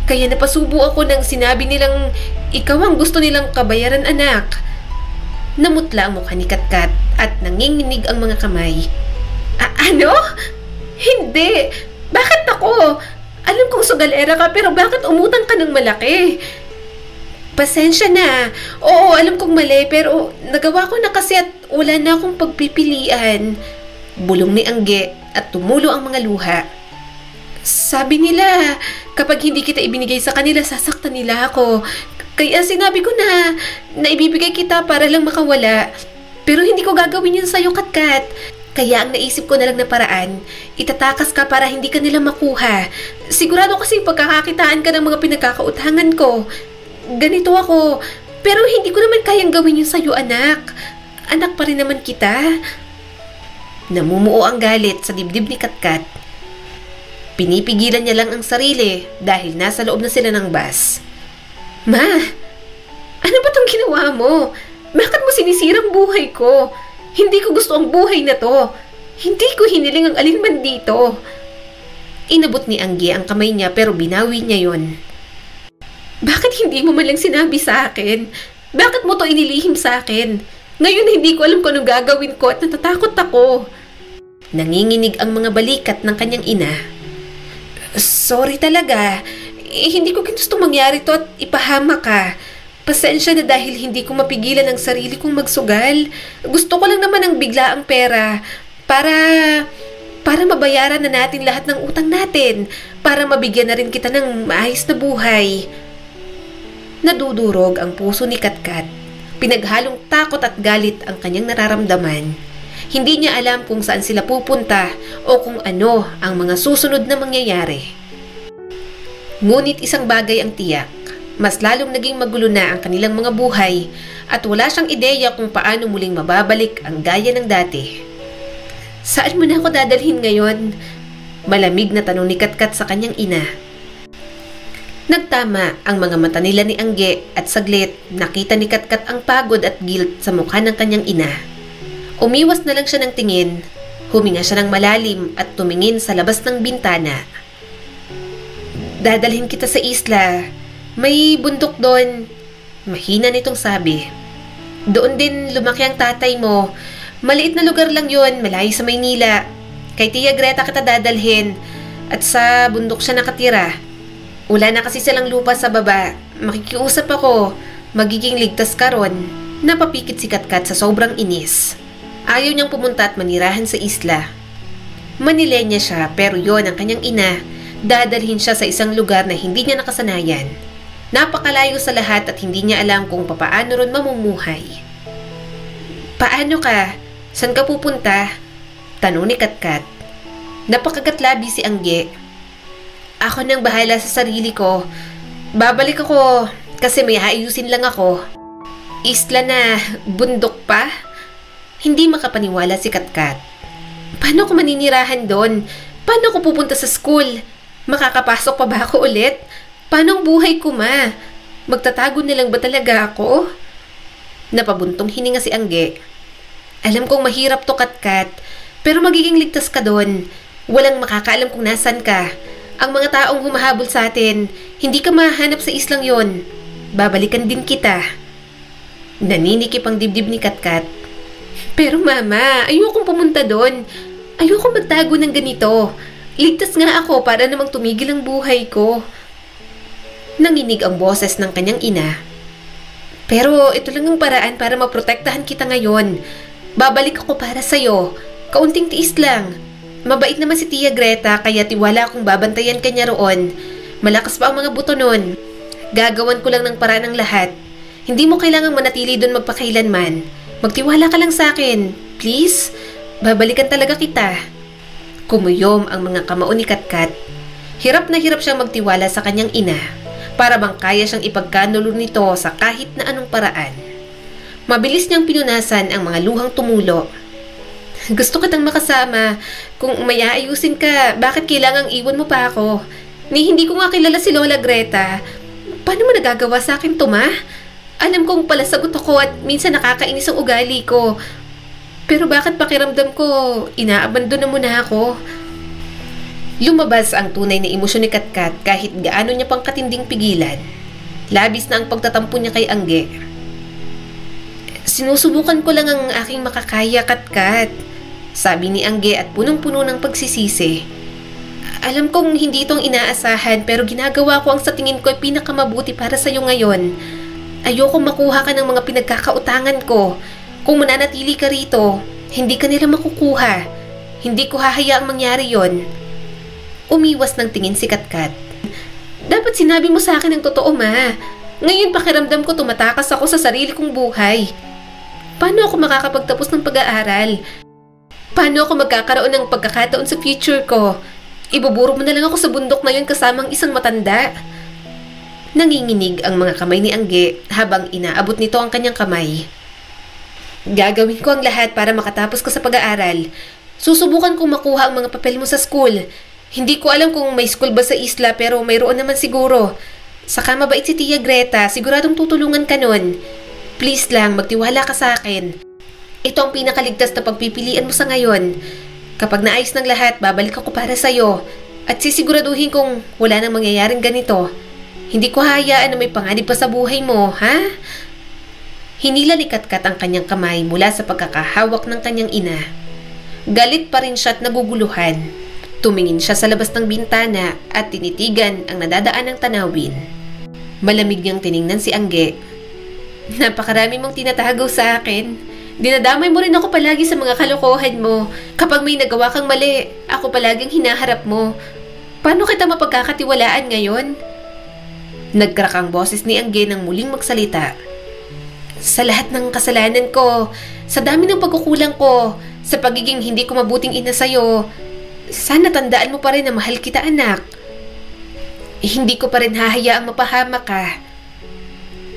Kaya napasubo ako nang sinabi nilang ikaw ang gusto nilang kabayaran, anak. Namutla ang mukha ni Katkat at nanginginig ang mga kamay. Ano? Hindi! Bakit ako? Alam kong sugalera ka pero bakit umutang ka ng malaki? Pasensya na. Oo, alam kong mali pero nagawa ko na kasi at wala na akong pagpipilian. Bulong ni Angge at tumulo ang mga luha. Sabi nila, kapag hindi kita ibinigay sa kanila, sasaktan nila ako. Kaya sinabi ko na ibibigay kita para lang makawala. Pero hindi ko gagawin yun sa'yo, Katkat. Kaya ang naisip ko na lang na paraan, itatakas ka para hindi ka nila makuha. Sigurado kasi pagkakakitaan ka ng mga pinagkakautangan ko. Ganito ako, pero hindi ko naman kayang gawin yun sa'yo, anak. Anak pa rin naman kita. Namumuo ang galit sa dibdib ni Katkat. Pinipigilan niya lang ang sarili dahil nasa loob na sila ng bus. Ma, ano ba tong ginawa mo? Bakit mo sinisirang buhay ko? Hindi ko gusto ang buhay na to. Hindi ko hiniling ang alinman dito. Inabot ni Angge ang kamay niya pero binawi niya yon. Bakit hindi mo man lang sinabi sa akin? Bakit mo to inilihim sa akin? Ngayon hindi ko alam kung anong gagawin ko at natatakot ako. Nanginginig ang mga balikat ng kanyang ina. Sorry talaga. Hindi ko gusto mangyari to at ipahama ka. Pasensya na dahil hindi ko mapigilan ang sarili kong magsugal. Gusto ko lang naman ang biglaang pera para mabayaran na natin lahat ng utang natin. Para mabigyan na rin kita ng maayos na buhay. Nadudurog ang puso ni Katkat. Pinaghalong takot at galit ang kanyang nararamdaman. Hindi niya alam kung saan sila pupunta o kung ano ang mga susunod na mangyayari. Ngunit isang bagay ang tiyak. Mas lalong naging magulo na ang kanilang mga buhay at wala siyang ideya kung paano muling mababalik ang gaya ng dati. Saan mo na ako dadalhin ngayon? Malamig na tanong ni Katkat sa kanyang ina. Nagtama ang mga mata nila ni Angge at saglit nakita ni Katkat ang pagod at guilt sa mukha ng kanyang ina. Umiwas na lang siya ng tingin, huminga siya ng malalim at tumingin sa labas ng bintana. Dadalhin kita sa isla. May bundok doon. Mahina nitong sabi. Doon din lumaki ang tatay mo. Maliit na lugar lang yon, malayo sa Maynila. Kay Tia Greta kita dadalhin. At sa bundok siya nakatira. Wala na kasi silang lupa sa baba. Makikiusap ako. Magiging ligtas ka ron. Napapikit si Katkat sa sobrang inis. Ayaw niyang pumunta at manirahan sa isla. Manilenya siya pero yon ang kanyang ina. Dadalhin siya sa isang lugar na hindi niya nakasanayan. Napakalayo sa lahat at hindi niya alam kung papaano ron mamumuhay. Paano ka? San ka pupunta? Tanong ni Katkat. Napakagatlabi si Angge. Ako nang bahala sa sarili ko. Babalik ako kasi may ayusin lang ako. Isla na, bundok pa? Hindi makapaniwala si Katkat. Paano ko maninirahan doon? Paano ko pupunta sa school? Makakapasok pa ba ako ulit? Paano ang buhay ko, ma? Magtatago nilang ba talaga ako? Napabuntong hininga si Angge. Alam kong mahirap to, Katkat, pero magiging ligtas ka doon. Walang makakaalam kung nasan ka. Ang mga taong humahabol sa atin, hindi ka mahanap sa islang yon. Babalikan din kita. Naninikip ang dibdib ni Katkat. Pero mama, ayokong pumunta doon. Ayokong magtago ng ganito. Ligtas nga ako para namang tumigil ang buhay ko. Nanginig ang boses ng kanyang ina. Pero ito lang ang paraan para maprotektahan kita ngayon. Babalik ako para sa'yo. Kaunting tiis lang. Mabait naman si Tia Greta kaya tiwala akong babantayan ka niya roon. Malakas pa ang mga buto nun. Gagawan ko lang ng paraan ng lahat. Hindi mo kailangang manatili doon magpakailanman. Magtiwala ka lang sa akin. Please? Babalikan talaga kita. Kumuyom ang mga kamao ni Katkat. Hirap na hirap siyang magtiwala sa kanyang ina. Para bang kaya siyang ipagkanulo nito sa kahit na anong paraan. Mabilis niyang pinunasan ang mga luhang tumulo. Gusto kitang makasama. Kung may aayusin ka, bakit kailangang iwan mo pa ako? Hindi ko nga kilala si Lola Greta. Paano mo nagagawa sa akin to, ma? Alam kong palasagot ako at minsan nakakainis ang ugali ko. Pero bakit pakiramdam ko, inaabandon na muna ako? Lumabas ang tunay na emosyon ni Katkat kahit gaano niya pang katinding pigilan. Labis na ang pagtatampo niya kay Angge. Sinusubukan ko lang ang aking makakaya, Katkat. Sabi ni Angge at punong-puno ng pagsisisi. Alam kong hindi itong inaasahan pero ginagawa ko ang sa tingin ko ay pinakamabuti para sa'yo ngayon. Ayoko makuha ka ng mga pinagkakautangan ko. Kung mananatili ka rito, hindi ka nila makukuha. Hindi ko hahayaang mangyari yon. Umiwas ng tingin si Katkat. Dapat sinabi mo sa akin ang totoo, ma. Ngayon pakiramdam ko tumatakas ako sa sarili kong buhay. Paano ako makakapagtapos ng pag-aaral? Paano ako magkakaroon ng pagkakataon sa future ko? Ibuburo mo na lang ako sa bundok na yun kasamang isang matanda. Nanginginig ang mga kamay ni Angge habang inaabot nito ang kanyang kamay. Gagawin ko ang lahat para makatapos ka sa pag-aaral. Susubukan kong makuha ang mga papel mo sa school. Hindi ko alam kung may school ba sa isla pero mayroon naman siguro. Saka mabait si Tia Greta, siguradong tutulungan ka nun. Please lang, magtiwala ka sa akin. Ito ang pinakaligtas na pagpipilian mo sa ngayon. Kapag naayos ng lahat, babalik ako para sa'yo. At sisiguraduhin kong wala nang mangyayaring ganito. Hindi ko hayaan na may panganib pa sa buhay mo, ha? Hinila ni Katkat ang kanyang kamay mula sa pagkakahawak ng kanyang ina. Galit pa rin siya at naguguluhan. Tumingin siya sa labas ng bintana at tinitigan ang nadadaan ng tanawin. Malamig niyang tiningnan si Angge. Napakarami mong tinatago sa akin. Dinadamay mo rin ako palagi sa mga kalokohan mo. Kapag may nagawa kang mali, ako palaging hinaharap mo. Paano kita mapagkakatiwalaan ngayon? Nagkrak ang boses ni Angge nang muling magsalita. Sa lahat ng kasalanan ko, sa dami ng pagkukulang ko, sa pagiging hindi ko mabuting ina sa'yo, sana tandaan mo pa rin na mahal kita, anak. Hindi ko pa rin hahayaang mapahamak ka.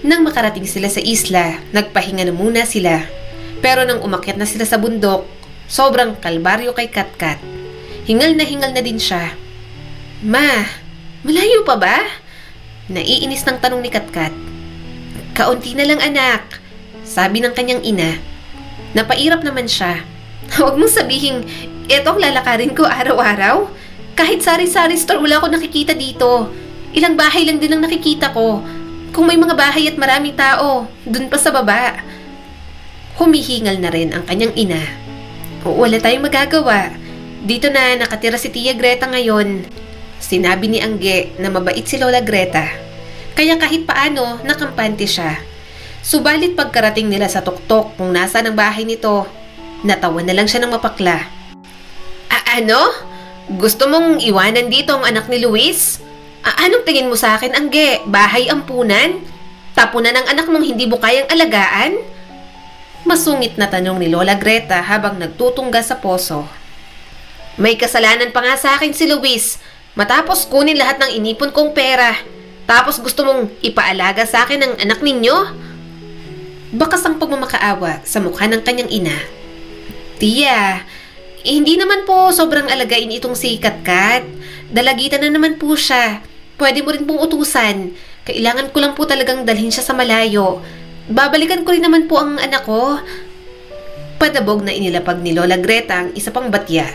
Nang makarating sila sa isla, nagpahinga na muna sila. Pero nang umakyat na sila sa bundok, sobrang kalbaryo kay Katkat. Hingal na din siya. Ma, malayo pa ba? Naiinis ng tanong ni Katkat. Kaunti na lang anak, sabi ng kanyang ina. Napairap naman siya. Huwag mong sabihin, eto ang lalakarin ko araw-araw. Kahit sari-sari store wala ko nakikita dito. Ilang bahay lang din ang nakikita ko. Kung may mga bahay at maraming tao, dun pa sa baba. Humihingal na rin ang kanyang ina. Wala tayong magagawa. Dito na nakatira si Tia Greta ngayon. Sinabi ni Angge na mabait si Lola Greta. Kaya kahit paano, nakampante siya. Subalit pagkarating nila sa tuktok kung nasa ng bahay nito, natawa na lang siya ng mapakla. Ano? Gusto mong iwanan dito ang anak ni Luis? Anong tingin mo sa akin, Angge? Bahay ampunan? Tapunan ng anak mong hindi mo kayang alagaan? Masungit na tanong ni Lola Greta habang nagtutungga sa poso. May kasalanan pa nga sa akin si Luis. Matapos kunin lahat ng inipon kong pera. Tapos gusto mong ipaalaga sa akin ang anak ninyo? Bakas ang pagmamakaawa sa mukha ng kanyang ina. Tia, hindi naman po sobrang alagain itong si Katkat. Dalagitan na naman po siya. Pwede mo rin pong utusan. Kailangan ko lang po talagang dalhin siya sa malayo. Babalikan ko rin naman po ang anak ko. Padabog na inilapag ni Lola Greta ang isa pang batya.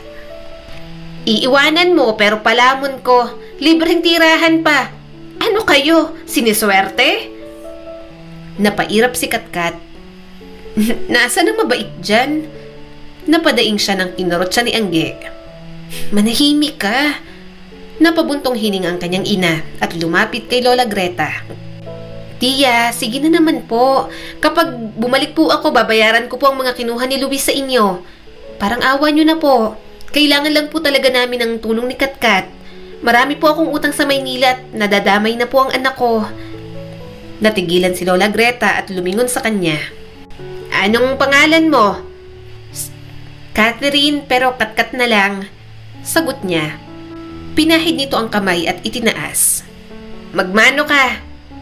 Iiwanan mo pero palamon ko. Libreng tirahan pa. Ano kayo? Siniswerte? Napairap si Katkat. Nasaan ang mabait dyan? Napadaing siya ng kinurot siya ni Angge. Manahimik ka. Napabuntong hininga ang kanyang ina at lumapit kay Lola Greta. Tia, sige na naman po. Kapag bumalik po ako, babayaran ko po ang mga kinuha ni Luis sa inyo. Parang awa nyo na po. Kailangan lang po talaga namin ng tulong ni Katkat. Marami po akong utang sa Maynila at nadadamay na po ang anak ko. Natigilan si Lola Greta at lumingon sa kanya. Anong pangalan mo? Catherine, pero Katkat na lang. Sagot niya. Pinahid nito ang kamay at itinaas. Magmano ka?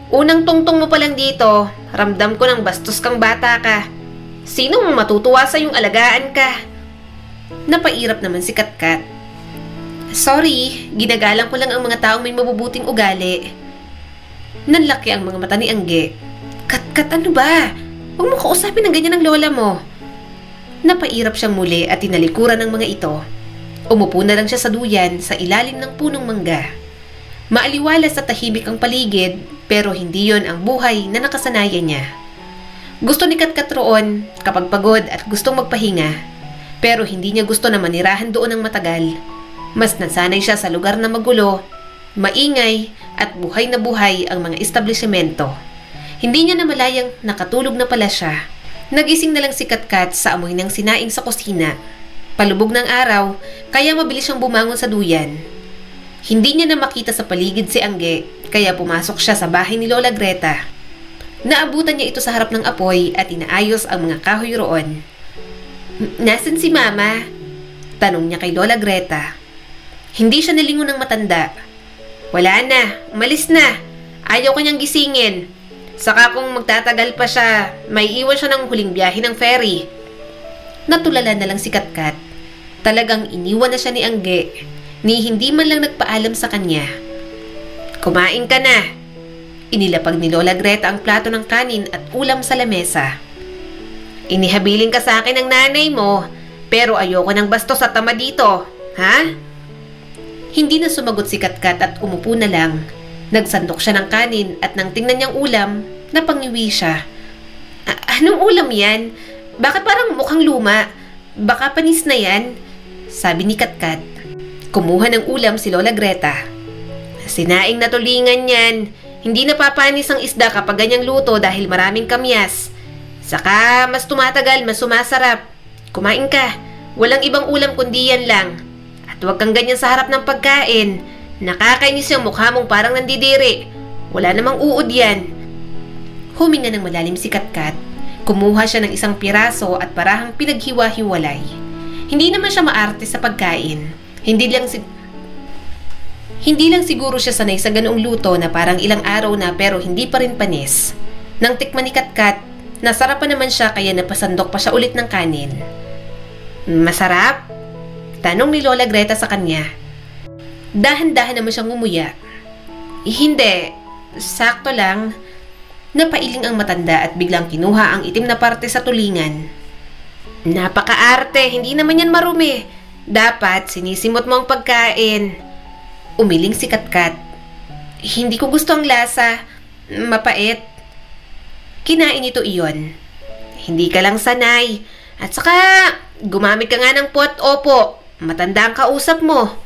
Unang tungtong mo pa lang dito, ramdam ko ng bastos kang bata ka. Sinong matutuwa sa yung alagaan ka? Napairap naman si Katkat. Sorry, ginagalang ko lang ang mga taong may mabubuting ugali. Nanlaki ang mga mata ni Angge. Katkat, ano ba? Huwag mo kausapin ng ganyan ng lola mo. Napairap siyang muli at tinalikuran ng mga ito. Umupo na lang siya sa duyan sa ilalim ng punong mangga. Maaliwalas at tahimik ang paligid pero hindi yon ang buhay na nakasanayan niya. Gusto ni Katkat roon kapag pagod at gustong magpahinga pero hindi niya gusto na manirahan doon ng matagal. Mas nasanay siya sa lugar na magulo, maingay at buhay na buhay ang mga establishmento. Hindi niya namalayang nakatulog na pala siya. Nagising na lang si Katkat sa amoy ng sinaing sa kusina. Palubog ng araw, kaya mabilis siyang bumangon sa duyan. Hindi niya na makita sa paligid si Angge, kaya pumasok siya sa bahay ni Lola Greta. Naabutan niya ito sa harap ng apoy at inaayos ang mga kahoy roon. Nasaan si Mama? Tanong niya kay Lola Greta. Hindi siya nalingon ng matanda. Wala na, umalis na. Ayaw kanyang gisingin. Saka kung magtatagal pa siya, may iwan siya ng huling biyahe ng ferry. Natulala na lang si Katkat. Talagang iniwan na siya ni Angge, ni hindi man lang nagpaalam sa kanya. Kumain ka na. Inilapag ni Lola Greta ang plato ng kanin at ulam sa lamesa. Inihabiling ka sa akin ng nanay mo, pero ayoko ng bastos at tama dito, ha? Hindi na sumagot si Katkat at umupo na lang. Nagsandok siya ng kanin at nang tingnan niyang ulam, napangiwi siya. Anong ulam yan? Bakit parang mukhang luma? Baka panis na yan? Sabi ni Katkat. Kumuha ng ulam si Lola Greta. Sinaing na tulingan yan. Hindi napapanis ang isda kapag ganyang luto dahil maraming kamyas. Saka mas tumatagal, mas sumasarap. Kumain ka. Walang ibang ulam kundi yan lang. At huwag kang ganyan sa harap ng pagkain. Nakakainis yung mukha mong parang nandidiri. Wala namang uod yan. Huminga ng malalim si Katkat. Kumuha siya ng isang piraso at parahang pinaghiwa-hiwalay. Hindi naman siya maarte sa pagkain. Hindi lang siguro siya sanay sa ganoong luto na parang ilang araw na pero hindi pa rin panis. Nang tikman ni Katkat, nasarapan naman siya kaya napasandok pa siya ulit ng kanin. Masarap? Tanong ni Lola Greta sa kanya. Dahan-dahan naman siyang ngumuya. Hindi, sakto lang. Napailing ang matanda at biglang kinuha ang itim na parte sa tulingan. Napaka-arte, hindi naman yan marumi. Dapat sinisimot mo ang pagkain. Umiling si Katkat. Hindi ko gusto ang lasa. Mapait. Kinain ito iyon. Hindi ka lang sanay. At saka, gumamit ka nga ng pot-opo. Matanda ang kausap mo.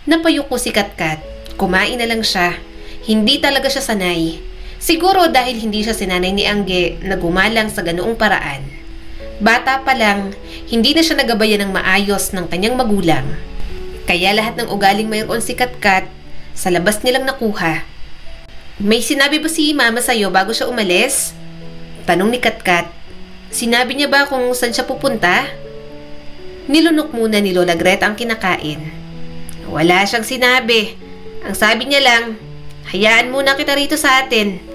Napayuko si Katkat. Kumain na lang siya. Hindi talaga siya sanay. Siguro dahil hindi siya sinanay ni Angge na gumalang sa ganoong paraan. Bata pa lang, hindi na siya nagabayan ng maayos ng kanyang magulang. Kaya lahat ng ugaling mayroon si Katkat, sa labas nilang nakuha. May sinabi ba si Mama sa'yo bago siya umalis? Tanong ni Katkat. Sinabi niya ba kung saan siya pupunta? Nilunok muna ni Lola Greta ang kinakain. Wala siyang sinabi. Ang sabi niya lang, hayaan muna kita rito sa atin.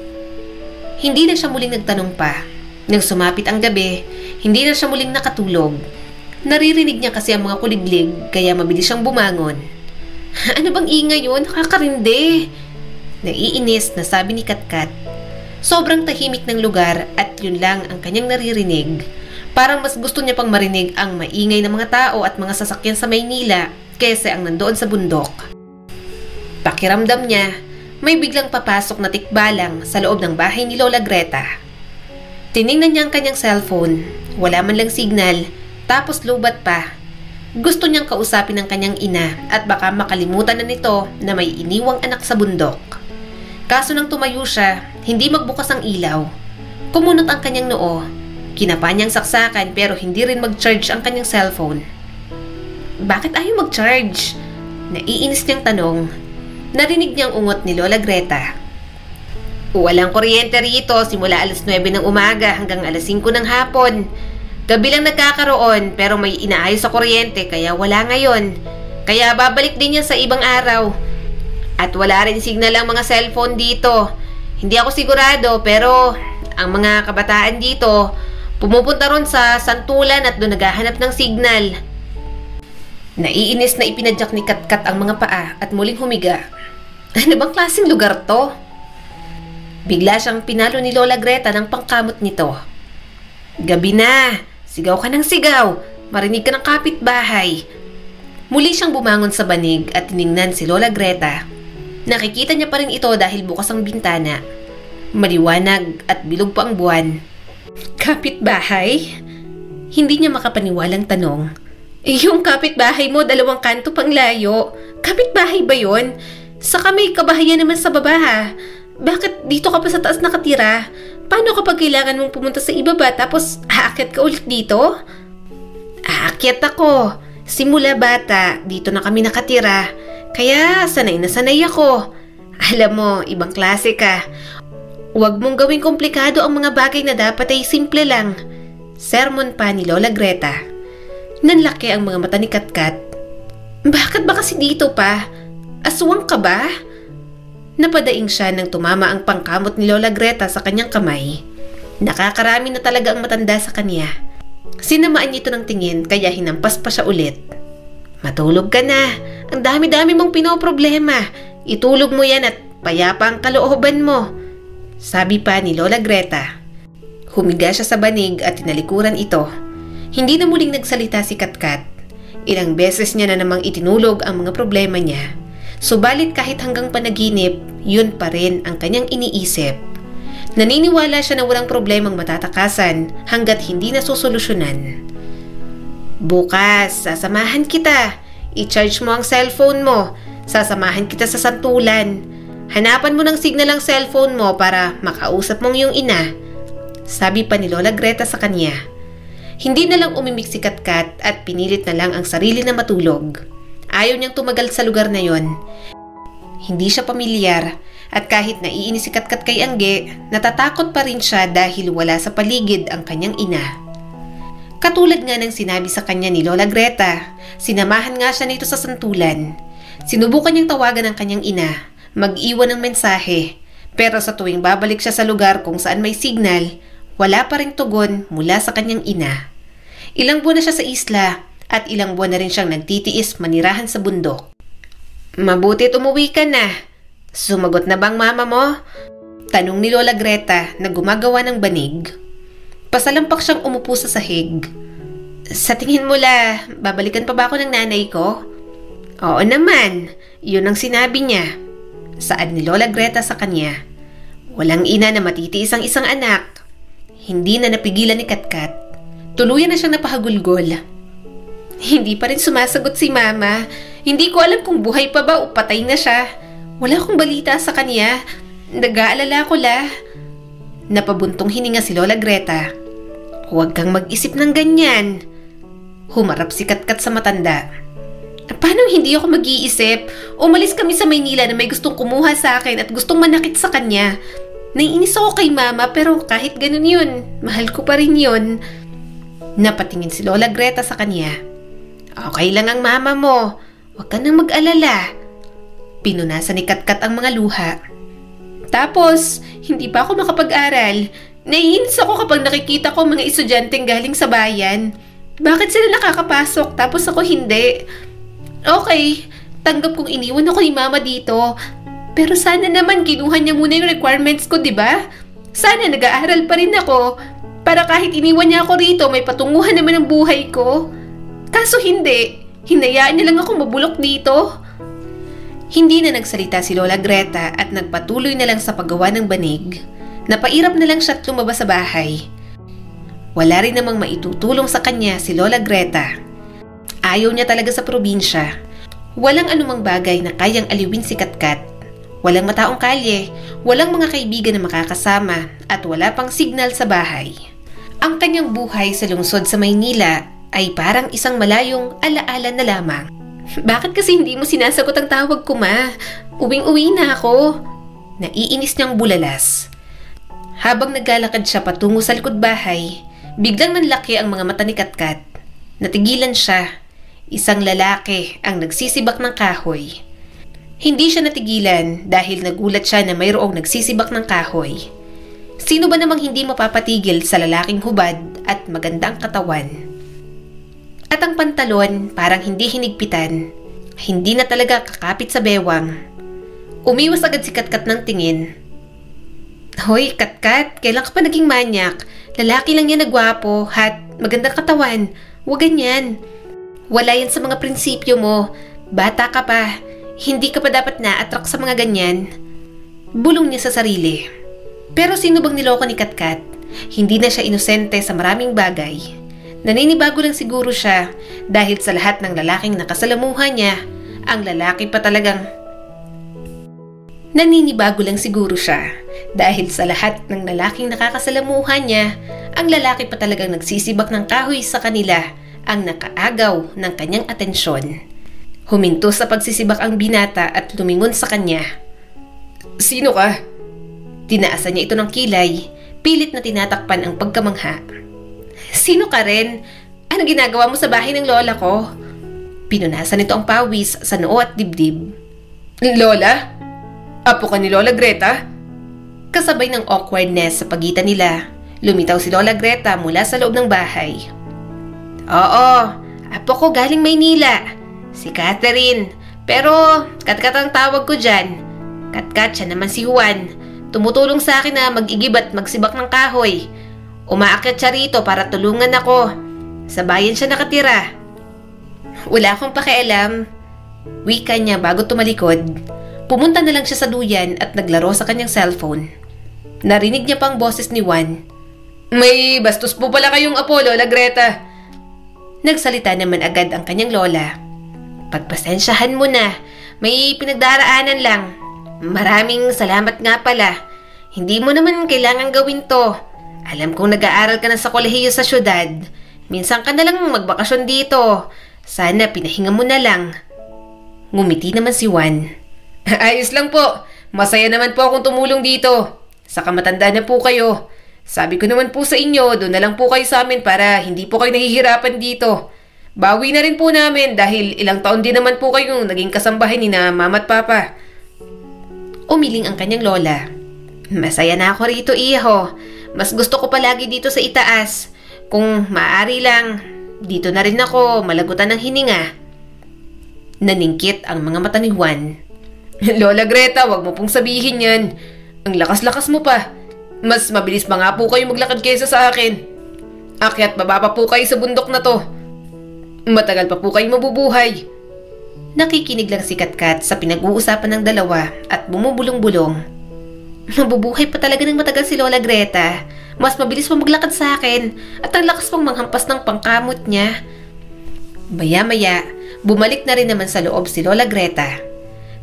Hindi na siya muling nagtanong pa. Nang sumapit ang gabi, hindi na siya muling nakatulog. Naririnig niya kasi ang mga kuliglig kaya mabilis siyang bumangon. Ano bang ingay yun? Nakakarindi. Naiinis na sabi ni Katkat. Sobrang tahimik ng lugar at yun lang ang kanyang naririnig. Parang mas gusto niya pang marinig ang maingay ng mga tao at mga sasakyan sa Maynila kaysa ang nandoon sa bundok. Pakiramdam niya, may biglang papasok na tikbalang sa loob ng bahay ni Lola Greta. Tiningnan niya ang kanyang cellphone. Wala man lang signal, tapos lubat pa. Gusto niyang kausapin ang kanyang ina at baka makalimutan na nito na may iniwang anak sa bundok. Kaso nang tumayo siya, hindi magbukas ang ilaw. Kumunot ang kanyang noo. Kinapa niyang saksakan pero hindi rin mag-charge ang kanyang cellphone. Bakit ayaw mag-charge? Naiinis niyang tanong. Narinig niyang ungot ni Lola Greta. Walang kuryente rito simula alas 9 ng umaga hanggang alas 5 ng hapon. Gabi lang nagkakaroon pero may inaayos sa kuryente kaya wala ngayon. Kaya babalik din yan sa ibang araw. At wala rin signal ang mga cellphone dito. Hindi ako sigurado pero ang mga kabataan dito pumupunta ron sa santulan at doon naghahanap ng signal. Naiinis na ipinadyak ni Katkat ang mga paa at muling humiga. Ano bang klaseng lugar to? Bigla siyang pinalo ni Lola Greta ng pangkamot nito. Gabi na! Sigaw ka ng sigaw! Marinig ka ng kapitbahay! Muli siyang bumangon sa banig at tiningnan si Lola Greta. Nakikita niya pa rin ito dahil bukas ang bintana. Maliwanag at bilog pa ang buwan. Kapitbahay? Hindi niya makapaniwalang tanong. Yung kapitbahay mo, 2 kanto pang layo. Kapitbahay ba yun? Saka may kabahayan naman sa baba ha. Bakit dito ka pa sa taas nakatira? Paano kapag kailangan mong pumunta sa ibaba tapos aakyat ka ulit dito? Aakyat ako. Simula bata, dito na kami nakatira. Kaya sanay na sanay ako. Alam mo, ibang klase ka. Huwag mong gawing komplikado ang mga bagay na dapat ay simple lang. Sermon pa ni Lola Greta. Nanlaki ang mga mata ni Katkat. Bakit ba kasi dito pa? Aswang ka ba? Napadaing siya nang tumama ang pangkamot ni Lola Greta sa kanyang kamay. Nakakarami na talaga ang matanda sa kanya. Sinamaan niya ito ng tingin kaya hinampas pa siya ulit. Matulog ka na. Ang dami-dami mong pinoproblema. Itulog mo yan at payapa ang kalooban mo. Sabi pa ni Lola Greta. Humiga siya sa banig at tinalikuran ito. Hindi na muling nagsalita si Katkat. Ilang beses niya na namang itinulog ang mga problema niya. Subalit kahit hanggang panaginip, yun pa rin ang kanyang iniisip. Naniniwala siya na walang problemang matatakasan hanggat hindi nasusolusyonan. Bukas, sasamahan kita. I-charge mo ang cellphone mo. Sasamahan kita sa santulan. Hanapan mo ng signal ang cellphone mo para makausap mong iyong ina. Sabi pa ni Lola Greta sa kanya. Hindi na lang umimik si Katkat at pinilit na lang ang sarili na matulog. Ayaw niyang tumagal sa lugar na yon. Hindi siya pamilyar at kahit naiinis si Katkat kay Angge, natatakot pa rin siya dahil wala sa paligid ang kanyang ina. Katulad nga ng sinabi sa kanya ni Lola Greta, sinamahan nga siya nito sa santulan. Sinubukan niyang tawagan ang kanyang ina, mag-iwan ng mensahe, Pero sa tuwing babalik siya sa lugar kung saan may signal, wala pa ring tugon mula sa kanyang ina. Ilang buwan na siya sa isla at ilang buwan na rin siyang nagtitiis manirahan sa bundok. "Mabutit umuwi ka na. Sumagot na bang mama mo?" Tanong ni Lola Greta na gumagawa ng banig. Pasalampak siyang umupo sa sahig. "Sa tingin mo babalikan pa ba ako ng nanay ko?" "Oo naman, yun ang sinabi niya," saad ni Lola Greta sa kanya. Walang ina na matitiis ang isang anak. Hindi na napigilan ni Katkat. Tuluyan na siyang napahagulgol. Hindi pa rin sumasagot si Mama. Hindi ko alam kung buhay pa ba o patay na siya. Wala akong balita sa kanya. Nag-aalala ko Napabuntong hininga si Lola Greta. "Huwag kang mag-isip ng ganyan." Humarap si Katkat sa matanda. "Paano hindi ako mag-iisip? Umalis kami sa Maynila na may gustong kumuha sa akin at gustong manakit sa kanya. Naiinis ako kay Mama pero kahit ganun yun, mahal ko pa rin yun." Napatingin si Lola Greta sa kanya. "Okay lang ang mama mo. Huwag ka nang mag-alala." Pinunasan ni Katkat ang mga luha. "Tapos, hindi pa ako makapag-aral. Naiinis ako kapag nakikita ko mga estudyanteng galing sa bayan. Bakit sila nakakapasok tapos ako hindi? Okay, tanggap kong iniwan ako ni Mama dito. Pero sana naman kinuha niya muna yung requirements ko, di ba? Sana nag-aaral pa rin ako para kahit iniwan niya ako rito may patunguhan naman ang buhay ko. Kaso hindi. Hinayaan niya lang ako mabulok dito." Hindi na nagsalita si Lola Greta at nagpatuloy na lang sa paggawa ng banig. Napairap na lang siya at lumabas sa bahay. Wala rin namang maitutulong sa kanya si Lola Greta. Ayaw niya talaga sa probinsya. Walang anumang bagay na kayang aliwin si Katkat. Walang mataong kalye, walang mga kaibigan na makakasama at wala pang signal sa bahay. Ang kanyang buhay sa lungsod sa Maynila ay parang isang malayong alaala na lamang. "Bakit kasi hindi mo sinasagot ang tawag ko, Ma? Uwing-uwi na ako." Naiinis niyang bulalas. Habang naglalakad siya patungo sa likod bahay, biglang nanlaki ang mga mata ni Katkat. Natigilan siya. Isang lalaki ang nagsisibak ng kahoy. Hindi siya natigilan dahil nagulat siya na mayroong nagsisibak ng kahoy. Sino ba namang hindi mapapatigil sa lalaking hubad at magandang katawan? At ang pantalon parang hindi hinigpitan. Hindi na talaga kakapit sa bewang. Umiwas agad si Katkat ng tingin. "Hoy, Katkat, kailan ka pa naging manyak? Lalaki lang yan na gwapo, hat, magandang katawan. Huwag ganyan. Wala yan sa mga prinsipyo mo. Bata ka pa. Hindi ka pa dapat na-attract sa mga ganyan." Bulong niya sa sarili. Pero sino bang niloko ni Katkat? Hindi na siya inosente sa maraming bagay. Naninibago lang siguro siya dahil sa lahat ng lalaking nakasalamuhan niya, ang lalaki pa talagang... Naninibago lang siguro siya dahil sa lahat ng lalaking nakakasalamuhan niya, ang lalaki pa talagang nagsisibak ng kahoy sa kanila ang nakaagaw ng kanyang atensyon. Huminto sa pagsisibak ang binata at lumingon sa kanya. "Sino ka?" Tinaasan niya ito ng kilay, pilit na tinatakpan ang pagkamangha. "Sino ka rin? Ano ginagawa mo sa bahay ng lola ko?" Pinunasan nito ang pawis sa noo at dibdib. "Lola? Apo ka ni Lola Greta?" Kasabay ng awkwardness sa pagitan nila, lumitaw si Lola Greta mula sa loob ng bahay. "Oo, apo ko galing Maynila. Si Catherine. Pero Katkat ang tawag ko dyan. Katkat, siya naman si Juan. Tumutulong sa akin na mag-igib at magsibak ng kahoy. Umaakyat siya rito para tulungan ako. Sa bayan siya nakatira." "Wala akong pakialam," wika niya bago tumalikod. Pumunta na lang siya sa duyan at naglaro sa kanyang cellphone. Narinig niya pang boses ni Juan. "May bastos po pala kayong apo, Lola Greta." Nagsalita naman agad ang kanyang lola. "Pagpasensyahan mo na, may pinagdaraanan lang. Maraming salamat nga pala. Hindi mo naman kailangan gawin to. Alam kong nag-aaral ka na sa kolehiyo sa syudad. Minsan ka na lang magbakasyon dito. Sana pinahinga mo na lang." Ngumiti naman si Juan. "Ayos lang po. Masaya naman po akong tumulong dito. Saka matanda na po kayo. Sabi ko naman po sa inyo, doon na lang po kayo sa amin para hindi po kayo nahihirapan dito. Bawi na rin po namin dahil ilang taon din naman po kayong naging kasambahay ni na Mama at Papa." Umiling ang kanyang lola. Masaya na ako rito, iho. Mas gusto ko palagi dito sa itaas. Kung maaari lang, dito na rin ako malagutan ng hininga. Naningkit ang mga mata ni Juan. Lola Greta, wag mo pong sabihin yan. Ang lakas-lakas mo pa. Mas mabilis pa nga po kayo maglakad kaysa sa akin. Akyat baba pa po kayo sa bundok na to. Matagal pa po kayo mabubuhay. Nakikinig lang si Katkat sa pinag-uusapan ng dalawa at bumubulong-bulong. Mabubuhay pa talaga ng matagal si Lola Greta. Mas mabilis pa maglakad sa akin at ang lakas pang manghampas ng pangkamot niya. Maya-maya, bumalik na rin naman sa loob si Lola Greta.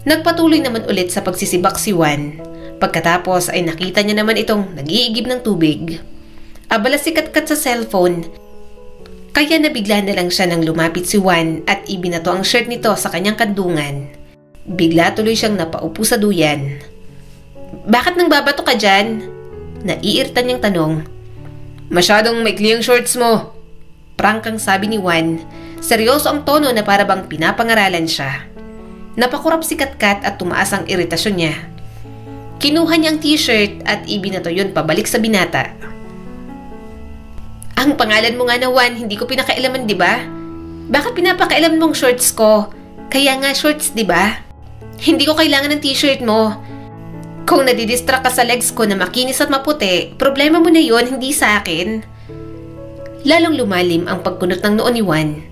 Nagpatuloy naman ulit sa pagsisibak si Juan. Pagkatapos ay nakita niya naman itong nag-iigib ng tubig. Abala si Katkat sa cellphone. Kaya nabigla na lang siya nang lumapit si Juan at ibinato ang shirt nito sa kanyang kandungan. Bigla tuloy siyang napaupo sa duyan. Bakit nang babato ka dyan? Naiirtan niyang tanong. Masyadong maikli ang shorts mo. Prangkang sabi ni Juan. Seryoso ang tono na para bang pinapangaralan siya. Napakurap si Katkat at tumaas ang iritasyon niya. Kinuha niya ang t-shirt at ibinato yun pabalik sa binata. Ang pangalan mo nga na Juan, hindi ko pinakailaman, di ba? Bakit pinapakailaman mong shorts ko? Kaya nga shorts, di ba? Hindi ko kailangan ng t-shirt mo. Kung nadidistract ka sa legs ko na makinis at maputi, problema mo na yon, hindi sa akin. Lalong lumalim ang pagkunot ng noo ni Juan.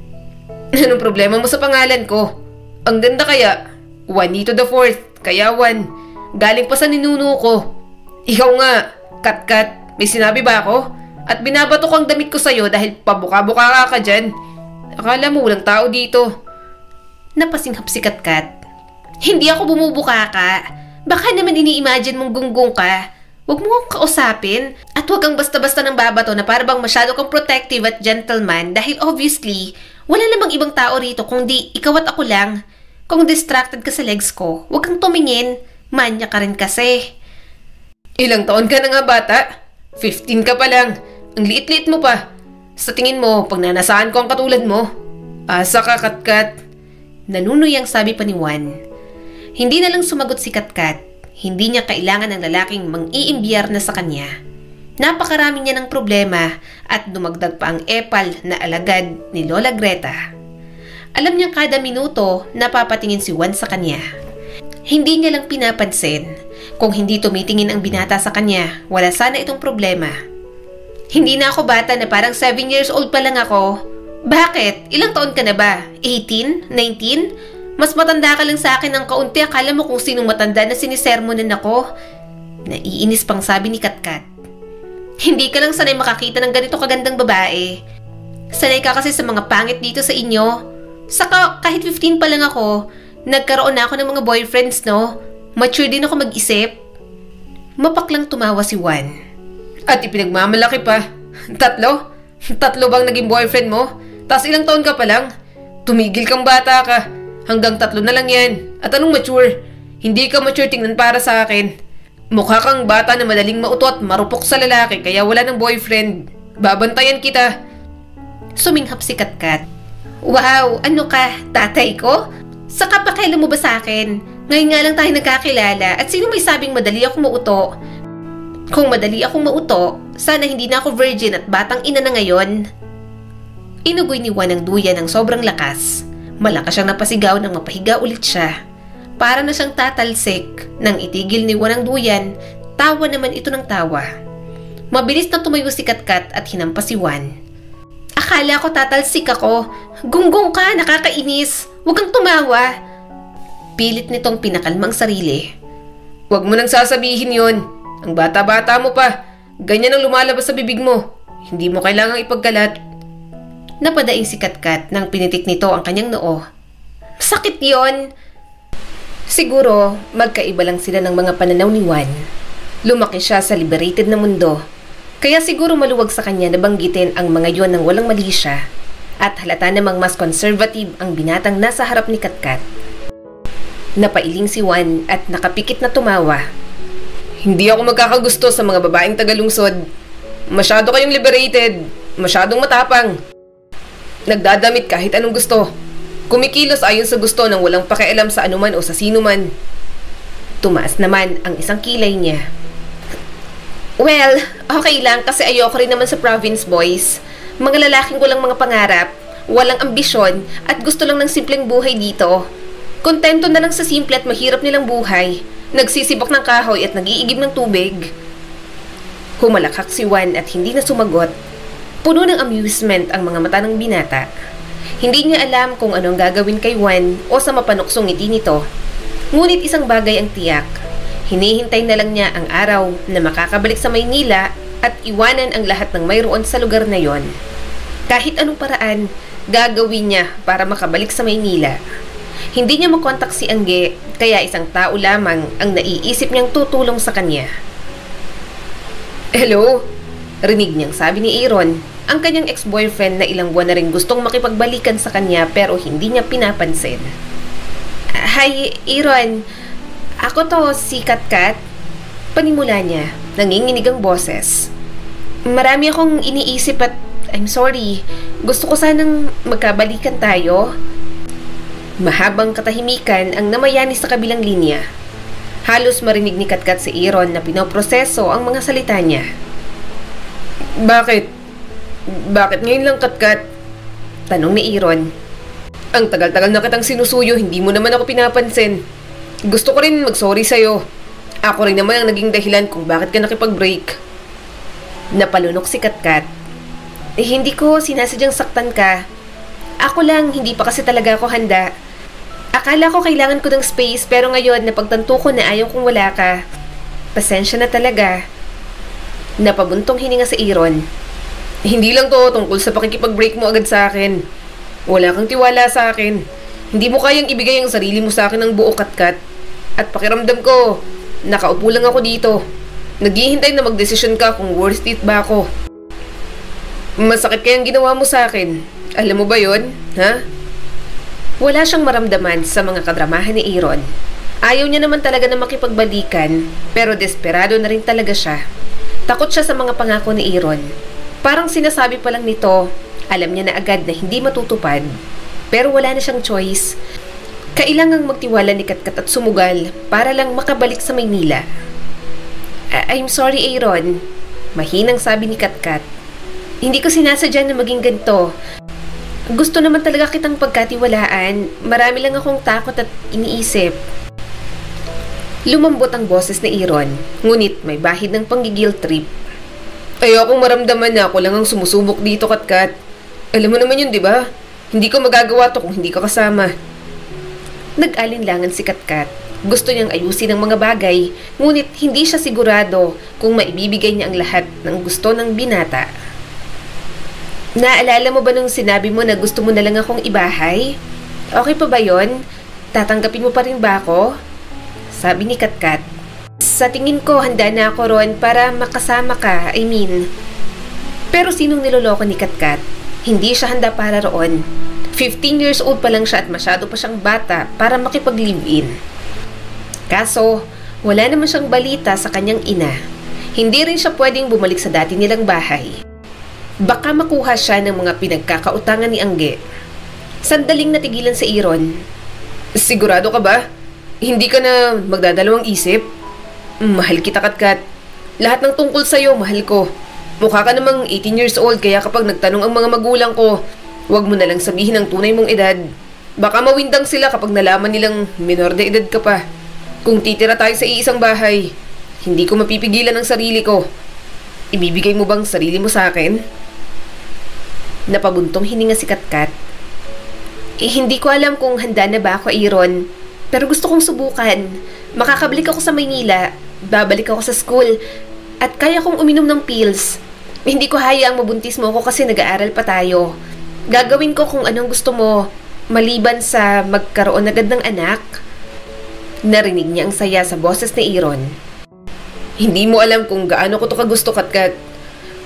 Anong problema mo sa pangalan ko? Ang ganda kaya? Juanito the Fourth, kaya Juan. Galing pa sa ninuno ko. Ikaw nga, Katkat, may sinabi ba ako? At binabato ko ang damit ko sa'yo dahil pabuka-buka ka dyan. Akala mo walang tao dito. Napasinghap si Katkat. Hindi ako bumubuka ka. Baka naman ini-imagine mong gunggong ka. Huwag mo akong kausapin at huwag kang basta-basta ng babato na para bang masyado kang protective at gentleman dahil obviously, wala namang ibang tao rito kundi ikaw at ako lang. Kung distracted ka sa legs ko, huwag kang tumingin. Manya ka rin kasi. Ilang taon ka na nga bata? 15 ka pa lang. Ang liit-liit mo pa. Sa tingin mo, pag nanasaan ko ang katulad mo. Asa ka, Katkat. Nanunuyang sabi pa ni Juan. Hindi na lang sumagot si Katkat. Hindi niya kailangan ng lalaking mang-iimbyar na sa kanya. Napakarami niya ng problema at dumagdag pa ang epal na alagad ni Lola Greta. Alam niya kada minuto napapatingin si Juan sa kanya. Hindi niya lang pinapansin. Kung hindi tumitingin ang binata sa kanya, wala sana itong problema. Hindi na ako bata na parang 7 years old pa lang ako. Bakit? Ilang taon ka na ba? 18? 19? Mas matanda ka lang sa akin ng kaunti. Akala mo kung sinong matanda na sinisermonan ako? Naiinis pang sabi ni Katkat. Hindi ka lang sanay makakita ng ganito kagandang babae. Sanay ka kasi sa mga pangit dito sa inyo. Saka kahit 15 pa lang ako, nagkaroon na ako ng mga boyfriends, no? Mature din ako mag-isip. Mapaklang tumawa si Juan. At ipinagmamalaki pa. 3? 3 bang naging boyfriend mo? Tas ilang taon ka pa lang? Tumigil kang bata ka. Hanggang 3 na lang yan. At anong mature? Hindi ka mature tingnan para sa akin. Mukha kang bata na madaling mauto at marupok sa lalaki kaya wala ng boyfriend. Babantayan kita. Suminghap si Katkat. Wow, ano ka? Tatay ko? Saka pakailan mo ba sa akin? Ngayon nga lang tayo nagkakilala at sino may sabing madali akong mauto? Kung madali akong mauto, sana hindi na ako virgin at batang ina na ngayon. Inugoy ni Juan ang duyan ng sobrang lakas. Malakas siyang napasigaw nang mapahiga ulit siya. Para na siyang tatalsik. Nang itigil ni Juan ang duyan, tawa naman ito ng tawa. Mabilis na tumayo si Katkat at hinampas si Juan. Akala ko tatalsik ako. Gunggong ka, nakakainis. Huwag kang tumawa. Pilit nitong pinakalmang sarili. Huwag mo nang sasabihin yon. Ang bata-bata mo pa. Ganyan ang lumalabas sa bibig mo. Hindi mo kailangang ipagkalat. Napadaing si Katkat nang pinitik nito ang kanyang noo. Sakit yon. Siguro, magkaiba lang sila ng mga pananaw ni Juan. Lumaki siya sa liberated na mundo. Kaya siguro maluwag sa kanya na banggitin ang mga yon ng walang mali siya. At halata namang mas conservative ang binatang nasa harap ni Katkat. Napailing si Juan at nakapikit na tumawa. Hindi ako magkakagusto sa mga babaeng tagalungsod. Masyado kayong liberated. Masyadong matapang. Nagdadamit kahit anong gusto. Kumikilos ayon sa gusto nang walang pakialam sa anuman o sa sino man. Tumaas naman ang isang kilay niya. Well, okay lang kasi ayoko rin naman sa province boys. Mga lalaking walang mga pangarap, walang ambisyon, at gusto lang ng simpleng buhay dito. Kontento na lang sa simple at mahirap nilang buhay. Nagsisibak ng kahoy at nag-iigib ng tubig. Humalakhak si Juan at hindi na sumagot. Puno ng amusement ang mga mata ng binata. Hindi niya alam kung anong gagawin kay Juan o sa mapanuksong ngiti nito. Ngunit isang bagay ang tiyak. Hinihintay na lang niya ang araw na makakabalik sa Maynila at iwanan ang lahat ng mayroon sa lugar na yon. Kahit anong paraan, gagawin niya para makabalik sa Maynila. Hindi niya makontak si Angge, kaya isang tao lamang ang naiisip niyang tutulong sa kanya. Hello? Rinig niyang sabi ni Aaron, ang kanyang ex-boyfriend na ilang buwan na rin gustong makipagbalikan sa kanya pero hindi niya pinapansin. Hi, Aaron. Ako to, si Katkat. Panimula niya, nanginginig ang boses. Marami akong iniisip at I'm sorry. Gusto ko sanang magkabalikan tayo. Mahabang katahimikan ang namayani sa kabilang linya. Halos marinig ni Katkat si Aaron na pinoproseso ang mga salita niya. Bakit? Bakit ngayon lang, Katkat? Tanong ni Aaron. Ang tagal-tagal na kitang sinusuyo, hindi mo naman ako pinapansin. Gusto ko rin mag-sorry sa'yo. Ako rin naman ang naging dahilan kung bakit ka nakipag-break. Napalunok si Katkat. Hindi ko sinasadyang saktan ka. Ako lang, hindi pa kasi talaga ako handa. Akala ko kailangan ko ng space pero ngayon napagtanto ko na ayaw kong wala ka. Pasensya na talaga. Napabuntong hininga si Aaron. Hindi lang to tungkol sa pakikipag-break mo agad sa akin. Wala kang tiwala sa akin. Hindi mo kayang ibigay ang sarili mo sa akin ng buo, Katkat. At pakiramdam ko, nakaupo lang ako dito. Naghihintay na magdesisyon ka kung worth it ba ako. Masakit kayang ginawa mo sa akin. Alam mo ba yon? Ha? Wala siyang maramdaman sa mga kadramahan ni Aaron. Ayaw niya naman talaga na makipagbalikan, pero desperado na rin talaga siya. Takot siya sa mga pangako ni Aaron. Parang sinasabi pa lang nito, alam niya na agad na hindi matutupad. Pero wala na siyang choice. Kailangang magtiwala ni Katkat at sumugal para lang makabalik sa Maynila. I'm sorry, Aaron. Mahinang sabi ni Katkat. Hindi ko sinasadya na maging ganito. Gusto naman talaga kitang pagkatiwalaan. Marami lang akong takot at iniisip. Lumambot ang boses ni Aaron, ngunit may bahid ng panggigil trip. Ayokong maramdaman na ako lang ang sumusubok dito, Katkat. Alam mo naman yun, di ba? Hindi ko magagawa to kung hindi ka kasama. Nag-alinlangan si Katkat. Gusto niyang ayusin ang mga bagay, ngunit hindi siya sigurado kung maibibigay niya ang lahat ng gusto ng binata. Naalala mo ba nung sinabi mo na gusto mo na lang akong ibahay? Okay pa ba yon? Tatanggapin mo pa rin ba ako? Sabi ni Katkat. Sa tingin ko, handa na ako ron para makasama ka, I mean. Pero sinong niloloko ni Katkat? Hindi siya handa para roon. 15 years old pa lang siya at masyado pa siyang bata para makipag-live-in. Kaso, wala naman siyang balita sa kanyang ina. Hindi rin siya pwedeng bumalik sa dati nilang bahay. Baka makuha siya ng mga pinagkakautangan ni Angge. Sandaling natigilan si Aaron. Sigurado ka ba? Hindi ka na magdadalawang isip? Mahal kita, Katkat. Lahat ng tungkol sa'yo, mahal ko. Mukha ka namang 18 years old kaya kapag nagtanong ang mga magulang ko, huwag mo nalang sabihin ang tunay mong edad. Baka mawindang sila kapag nalaman nilang minor de edad ka pa. Kung titira tayo sa iisang bahay, hindi ko mapipigilan ang sarili ko. Ibibigay mo bang sarili mo sa akin? Napabuntong hininga si Katkat. Hindi ko alam kung handa na ba ako, Aaron. Pero gusto kong subukan. Makakabalik ako sa Maynila, babalik ako sa school, at kaya kong uminom ng pills. Hindi ko hayaang mabuntis mo ako kasi nag-aaral pa tayo. Gagawin ko kung anong gusto mo, maliban sa magkaroon agad ng anak. Narinig niya ang saya sa boses ni Aaron. Hindi mo alam kung gaano ko to kagusto, Katkat.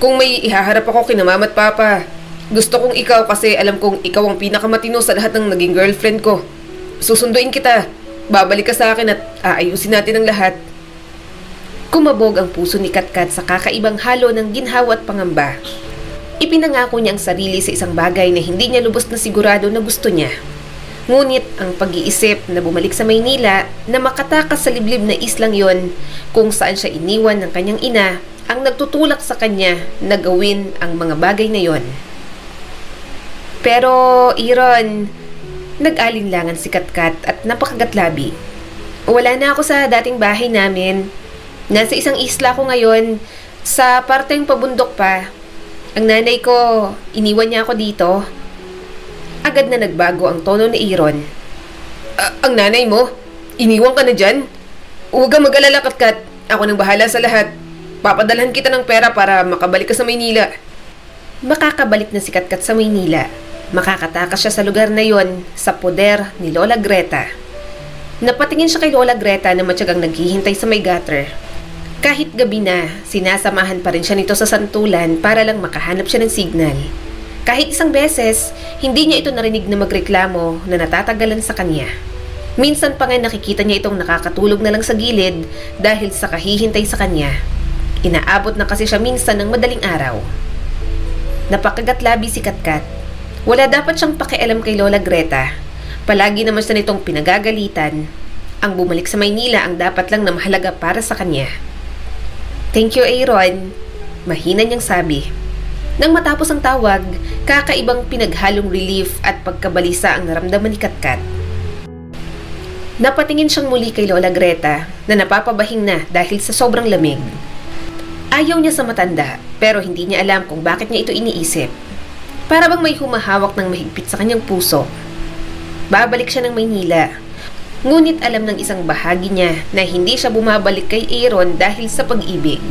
Kung may ihaharap ako kina mama at papa, gusto kong ikaw kasi alam kong ikaw ang pinakamatino sa lahat ng naging girlfriend ko. Susunduin kita. Babalik ka sa akin at aayusin natin ang lahat. Kumabog ang puso ni Katkat sa kakaibang halo ng ginhawa at pangamba. Ipinangako niya ang sarili sa isang bagay na hindi niya lubos na sigurado na gusto niya. Ngunit ang pag-iisip na bumalik sa Maynila na makatakas sa liblib na islang yon kung saan siya iniwan ng kanyang ina ang nagtutulak sa kanya na gawin ang mga bagay na yon. Pero, Aaron, nag-alinlangan si Katkat at napakagatlabi. Wala na ako sa dating bahay namin. Nasa isang isla ko ngayon, sa parteng pabundok pa. Ang nanay ko, iniwan niya ako dito. Agad na nagbago ang tono ni Aaron. Ang nanay mo? Iniwan ka na dyan? Huwag kang mag-alala, Katkat. Ako nang bahala sa lahat. Papadalhan kita ng pera para makabalik ka sa Maynila. Makakabalik na si Katkat sa Maynila. Makakatakas siya sa lugar na yon sa poder ni Lola Greta. Napatingin siya kay Lola Greta na matyagang naghihintay sa may gutter. Kahit gabi na, sinasamahan pa rin siya nito sa santulan para lang makahanap siya ng signal. Kahit isang beses, hindi niya ito narinig na magreklamo na natatagalan sa kanya. Minsan pa nga nakikita niya itong nakakatulog na lang sa gilid dahil sa kahihintay sa kanya. Inaabot na kasi siya minsan ng madaling araw. Napakagatlabi si Katkat. Wala dapat siyang pakialam kay Lola Greta. Palagi naman siya nitong pinagagalitan. Ang bumalik sa Maynila ang dapat lang na mahalaga para sa kanya. Thank you, Aaron. Mahina niyang sabi. Nang matapos ang tawag, kakaibang pinaghalong relief at pagkabalisa ang naramdaman ni Katkat. Napatingin siyang muli kay Lola Greta na napapabahing na dahil sa sobrang lamig. Ayaw niya sa matanda pero hindi niya alam kung bakit niya ito iniisip. Para bang may humahawak ng mahigpit sa kanyang puso. Babalik siya ng Maynila. Ngunit alam ng isang bahagi niya na hindi siya bumabalik kay Aaron dahil sa pag-ibig.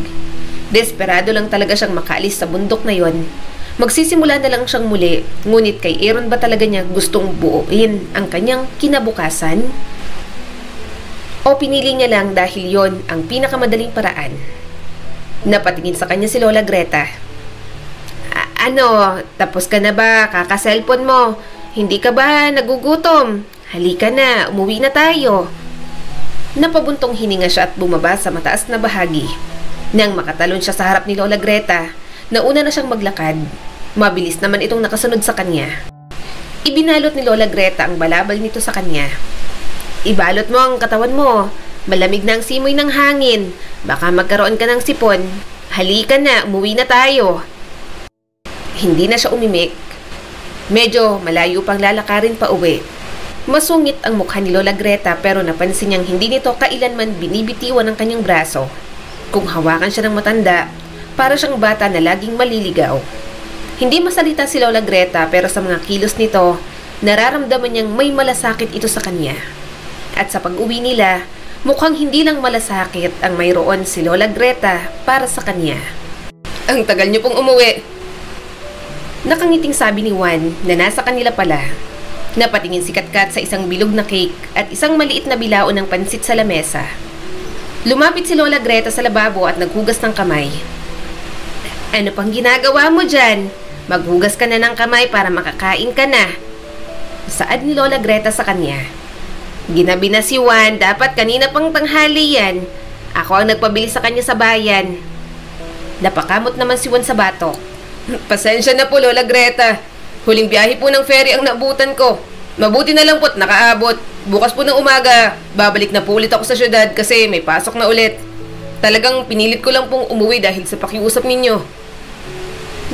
Desperado lang talaga siyang makaalis sa bundok na yon. Magsisimula na lang siyang muli, ngunit kay Aaron ba talaga niya gustong buuin ang kanyang kinabukasan? O pinili niya lang dahil yon ang pinakamadaling paraan? Napatingin sa kanya si Lola Greta. Ano, tapos ka na ba? Kaka-cellphone mo. Hindi ka ba nagugutom? Halika na, umuwi na tayo. Napabuntong hininga siya at bumaba sa mataas na bahagi. Nang makatalon siya sa harap ni Lola Greta, nauna na siyang maglakad. Mabilis naman itong nakasunod sa kanya. Ibinalot ni Lola Greta ang balabal nito sa kanya. Ibalot mo ang katawan mo. Malamig na ang simoy ng hangin. Baka magkaroon ka ng sipon. Halika na, umuwi na tayo. Hindi na siya umimik. Medyo malayo pang lalakarin pa uwi. Masungit ang mukha ni Lola Greta pero napansin niyang hindi nito kailanman binibitiwan ang kanyang braso. Kung hawakan siya ng matanda, para siyang bata na laging maliligaw. Hindi masalita si Lola Greta pero sa mga kilos nito, nararamdaman niyang may malasakit ito sa kanya. At sa pag-uwi nila, mukhang hindi lang malasakit ang mayroon si Lola Greta para sa kanya. Ang tagal niyo pong umuwi. Nakangiting sabi ni Juan na nasa kanila pala. Napatingin si Katkat sa isang bilog na cake at isang maliit na bilao ng pansit sa lamesa. Lumapit si Lola Greta sa lababo at naghugas ng kamay. Ano pang ginagawa mo dyan? Maghugas ka na ng kamay para makakain ka na. Saad ni Lola Greta sa kanya. Ginabi na si Juan, dapat kanina pang tanghali yan. Ako ang nagpabili sa kanya sa bayan. Napakamot naman si Juan sa batok. Pasensya na po, Lola Greta. Huling biyahe po ng ferry ang naabutan ko. Mabuti na lang po't nakaabot. Bukas po ng umaga, babalik na po ulit ako sa syudad kasi may pasok na ulit. Talagang pinilit ko lang pong umuwi dahil sa pakiusap ninyo.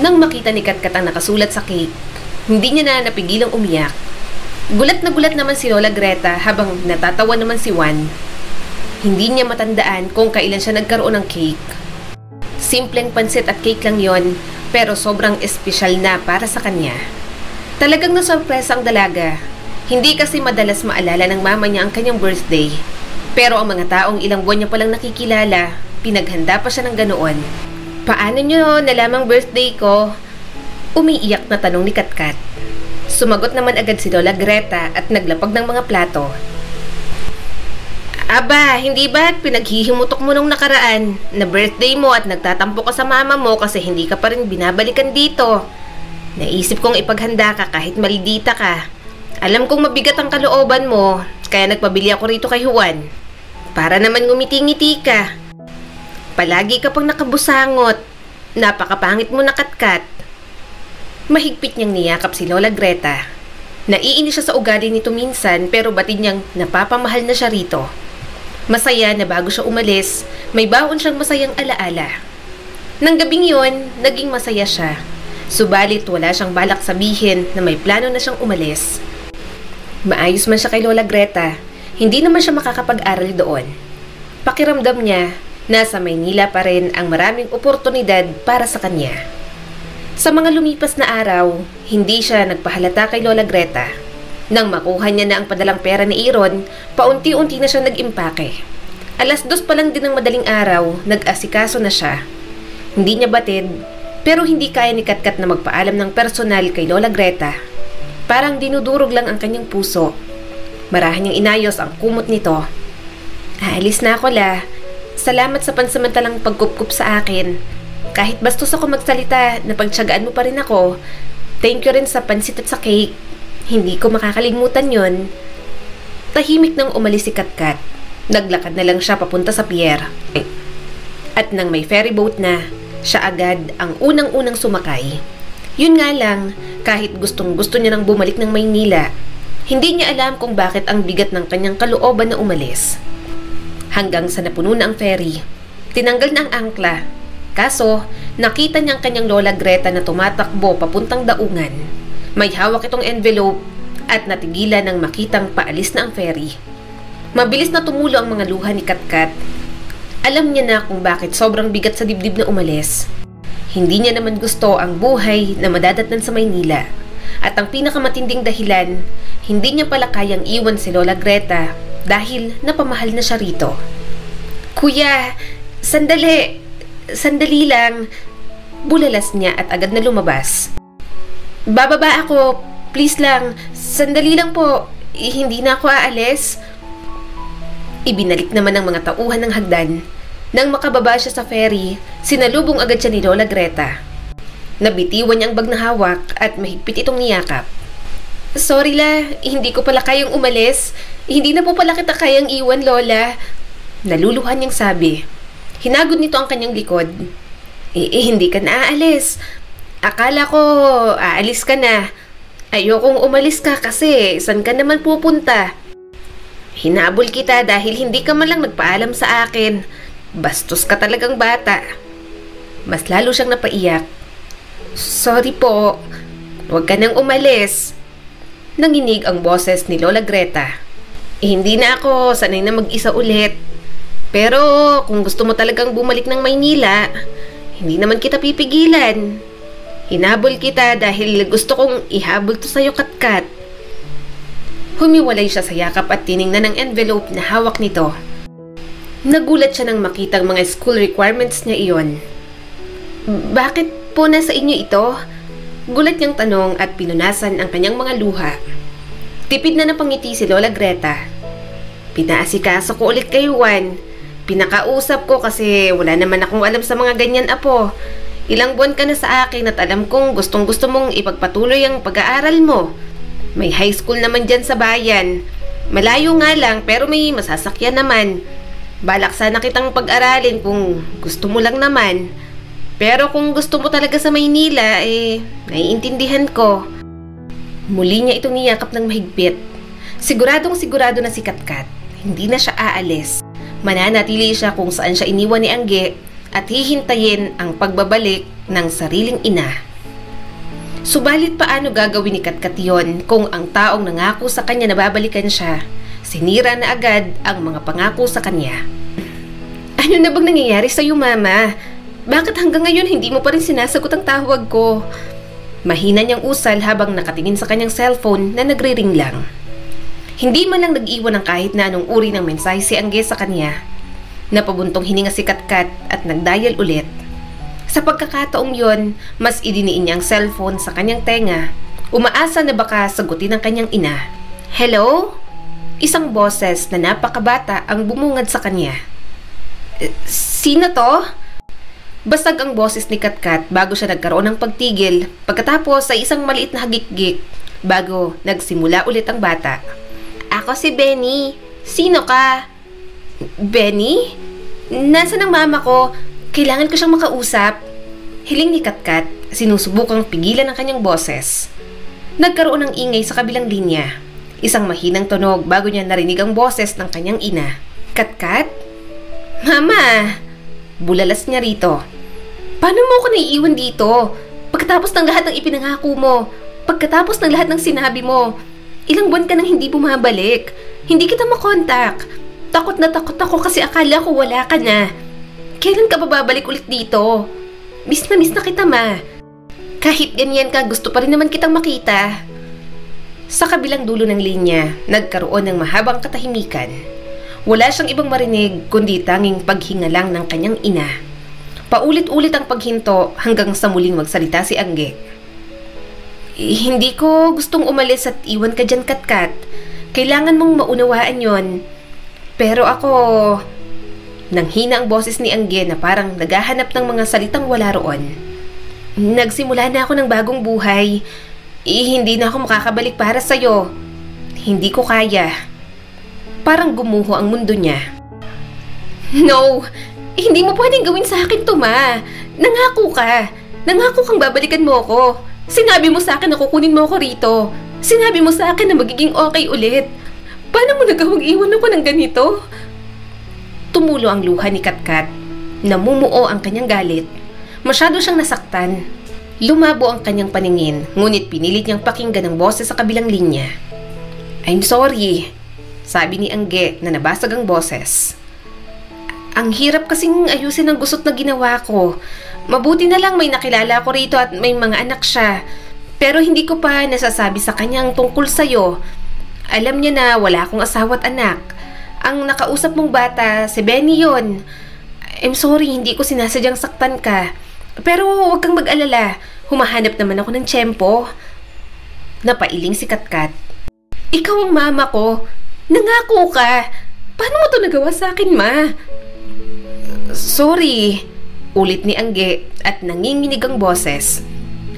Nang makita ni Katkat ang nakasulat sa cake, hindi niya na napigilang umiyak. Gulat na gulat naman si Lola Greta habang natatawa naman si Juan. Hindi niya matandaan kung kailan siya nagkaroon ng cake. Simpleng pansit at cake lang yon, pero sobrang espesyal na para sa kanya. Talagang nasurpresa ang dalaga. Hindi kasi madalas maalala ng mama niya ang kanyang birthday. Pero ang mga taong ilang buwan niya palang nakikilala, pinaghanda pa siya ng ganoon. Paano niyo nalamang birthday ko? Umiiyak na tanong ni Katkat. Sumagot naman agad si Lola Greta at naglapag ng mga plato. Aba, hindi ba't pinaghihimutok mo nung nakaraan na birthday mo at nagtatampo ka sa mama mo kasi hindi ka pa rin binabalikan dito? Naisip kong ipaghanda ka kahit maldita ka. Alam kong mabigat ang kalooban mo, kaya nagpabili ako rito kay Juan. Para naman ngumiti-ngiti ka. Palagi ka pang nakabusangot. Napakapangit mo na, Katkat. Mahigpit niyang niyakap si Lola Greta. Naiinis siya sa ugali nito minsan pero batid niyang napapamahal na siya rito. Masaya na bago siya umalis, may baon siyang masayang alaala. Nang gabing yon, naging masaya siya. Subalit wala siyang balak sabihin na may plano na siyang umalis. Maayos man siya kay Lola Greta, hindi naman siya makakapag-aral doon. Pakiramdam niya, nasa Maynila pa rin ang maraming oportunidad para sa kanya. Sa mga lumipas na araw, hindi siya nagpahalata kay Lola Greta. Nang makuha niya na ang padalang pera ni Aaron, paunti-unti na siya nag-impake. 2:00 pa lang din ng madaling araw, nag-asikaso na siya. Hindi niya batid, pero hindi kaya ni Katkat na magpaalam ng personal kay Lola Greta. Parang dinudurog lang ang kanyang puso. Marahan niyang inayos ang kumot nito. Aalis na ako, La. Salamat sa pansamantalang pagkupkup sa akin. Kahit bastos ako magsalita, napagtiyagaan mo pa rin ako. Thank you rin sa pansit at sa cake. Hindi ko makakalimutan yon. Tahimik nang umalis si Katkat. Naglakad na lang siya papunta sa pier. At nang may ferry boat na, siya agad ang unang-unang sumakay. Yun nga lang, kahit gustong-gusto niya nang bumalik ng Maynila, hindi niya alam kung bakit ang bigat ng kanyang kalooban na umalis. Hanggang sa napuno na ang ferry, tinanggal na ang angkla. Kaso, nakita niya ang kanyang Lola Greta na tumatakbo papuntang daungan. May hawak itong envelope at natigilan nang makitang paalis na ang ferry. Mabilis na tumulo ang mga luha ni Katkat. Alam niya na kung bakit sobrang bigat sa dibdib na umalis. Hindi niya naman gusto ang buhay na madadatnan sa Maynila. At ang pinakamatinding dahilan, hindi niya pala kayang iwan si Lola Greta dahil napamahal na siya rito. Kuya, sandali lang. Bulalas niya at agad na lumabas. Bababa ako, please lang. Sandali lang po, hindi na ako aalis. Ibinalik naman ng mga tauhan ng hagdan. Nang makababa siya sa ferry, sinalubong agad siya ni Lola Greta. Nabitiwan niya ang bag na hawak at mahigpit itong niyakap. Sorry, La, hindi ko pala kayang umalis. Hindi na po pala kita kayang iwan, Lola. Naluluhan niyang sabi. Hinagod nito ang kanyang likod. Hindi ka na aalis. Akala ko aalis ka na. Ayokong umalis ka kasi saan ka naman pupunta? Hinabol kita dahil hindi ka man lang nagpaalam sa akin. Bastos ka talagang bata. Mas lalo siyang napaiyak. Sorry po. Huwag ka nang umalis. Nanginig ang boses ni Lola Greta. Hindi na ako sanay na mag-isa ulit. Pero kung gusto mo talagang bumalik ng Maynila, hindi naman kita pipigilan. Hinabol kita dahil gusto kong ihabol to sa'yo, Katkat. Humiwalay siya sa yakap at tiningnan ang envelope na hawak nito. Nagulat siya nang makitang mga school requirements niya iyon. Bakit po nasa inyo ito? Gulat niyang tanong at pinunasan ang kanyang mga luha. Tipid na napangiti si Lola Greta. Pinaasikaso ko ulit kay Juan. Pinakausap ko kasi wala naman akong alam sa mga ganyan, apo. Ilang buwan ka na sa akin at alam kong gustong-gusto mong ipagpatuloy ang pag-aaral mo. May high school naman dyan sa bayan. Malayo nga lang pero may masasakyan naman. Balak sana kitang pag-aralin kung gusto mo lang naman. Pero kung gusto mo talaga sa Maynila, naiintindihan ko. Muli niya itong niyakap ng mahigpit. Siguradong sigurado na si Katkat. Hindi na siya aalis. Mananatili siya kung saan siya iniwan ni Angge at hihintayin ang pagbabalik ng sariling ina. Subalit paano gagawin ni Katkat yon kung ang taong nangako sa kanya na babalikan siya, sinira na agad ang mga pangako sa kanya? Ano na bang nangyayari sa iyo, Mama? Bakit hanggang ngayon hindi mo pa rin sinasagot ang tawag ko? Mahina niyang usal habang nakatingin sa kanyang cellphone na nagre-ring lang. Hindi man lang nag-iwan ng kahit na anong uri ng mensahe si Angge sa kanya. Napabuntong hininga si Katkat at nag-dial ulit. Sa pagkakataong yon, mas idiniin niya ang cellphone sa kanyang tenga. Umaasa na baka sagutin ng kanyang ina. Hello? Isang boses na napakabata ang bumungad sa kanya. Sino to? Basag ang boses ni Katkat bago siya nagkaroon ng pagtigil pagkatapos ay isang maliit na hagik-gik bago nagsimula ulit ang bata. Ako si Benny. Sino ka? Benny? Nasaan ang mama ko? Kailangan ko siyang makausap. Hiling ni Katkat, sinusubukang pigilan ang kanyang boses. Nagkaroon ng ingay sa kabilang linya. Isang mahinang tunog bago niya narinig ang boses ng kanyang ina. Katkat? Mama! Bulalas niya rito. Paano mo ako naiiwan dito? Pagkatapos ng lahat ng ipinangako mo, pagkatapos ng lahat ng sinabi mo, ilang buwan ka nang hindi bumabalik. Hindi kita makontak. Takot na takot ako kasi akala ko wala ka na. Kailan ka babalik ulit dito? Miss na kita, ma. Kahit ganyan ka, gusto pa rin naman kitang makita. Sa kabilang dulo ng linya, nagkaroon ng mahabang katahimikan. Wala siyang ibang marinig kundi tanging paghinga lang ng kanyang ina. Paulit-ulit ang paghinto hanggang sa muling magsalita si Angge. Hindi ko gustong umalis at iwan ka dyan, Katkat. Kailangan mong maunawaan yon. Pero ako... Nanghina ang boses ni Angge na parang naghahanap ng mga salitang wala roon. Nagsimula na ako ng bagong buhay. Hindi na ako makakabalik para sa'yo. Hindi ko kaya. Parang gumuho ang mundo niya. No! Hindi mo pwedeng gawin sa akin to, ma. Nangako ka. Nangako kang babalikan mo ako. Sinabi mo sa akin na kukunin mo ako rito. Sinabi mo sa akin na magiging okay ulit. Paano mo nagawang iwan ako ng ganito? Tumulo ang luha ni Katkat. Namumuo ang kanyang galit. Masyado siyang nasaktan. Lumabo ang kanyang paningin, ngunit pinilit niyang pakinggan ang boses sa kabilang linya. I'm sorry, sabi ni Angge na nabasag ang boses. Ang hirap kasing ayusin ang gusot na ginawa ko. Mabuti na lang may nakilala ko rito at may mga anak siya. Pero hindi ko pa nasasabi sa kanyang tungkol sa'yo. Alam niya na wala akong asawa at anak. Ang nakausap mong bata, si Benny yun. I'm sorry, hindi ko sinasadyang saktan ka. Pero huwag kang mag-alala. Humahanap naman ako ng tiyempo. Napailing si Katkat. Ikaw ang mama ko. Nangako ka. Paano mo to nagawa sa akin, ma? Sorry, ulit ni Angge at nanginginig ang boses.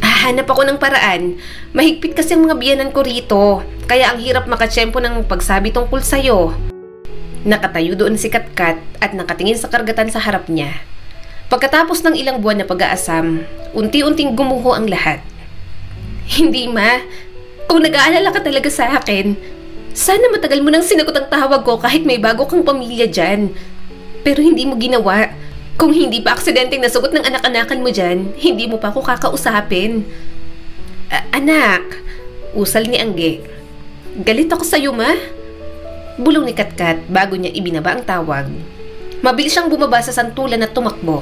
Hahanap ako ng paraan. Mahigpit kasi ang mga biyanan ko rito. Kaya ang hirap makatsyempo ng pagsabi tungkol sa'yo. Nakatayo doon si Katkat at nakatingin sa karagatan sa harap niya. Pagkatapos ng ilang buwan na pag-aasam, unti-unting gumuho ang lahat. Hindi, ma. Kung nag-aalala ka talaga sa akin, sana matagal mo nang sinagot ang tawag ko kahit may bago kang pamilya dyan. Pero hindi mo ginawa. Kung hindi pa aksidenteng nasagot ng anak-anakan mo dyan, hindi mo pa ako kakausapin. Anak, usal ni Angge. Galit ako sa'yo, ma. Bulong ni Katkat bago niya ibinaba ang tawag. Mabilis siyang bumaba sa santulan at tumakbo.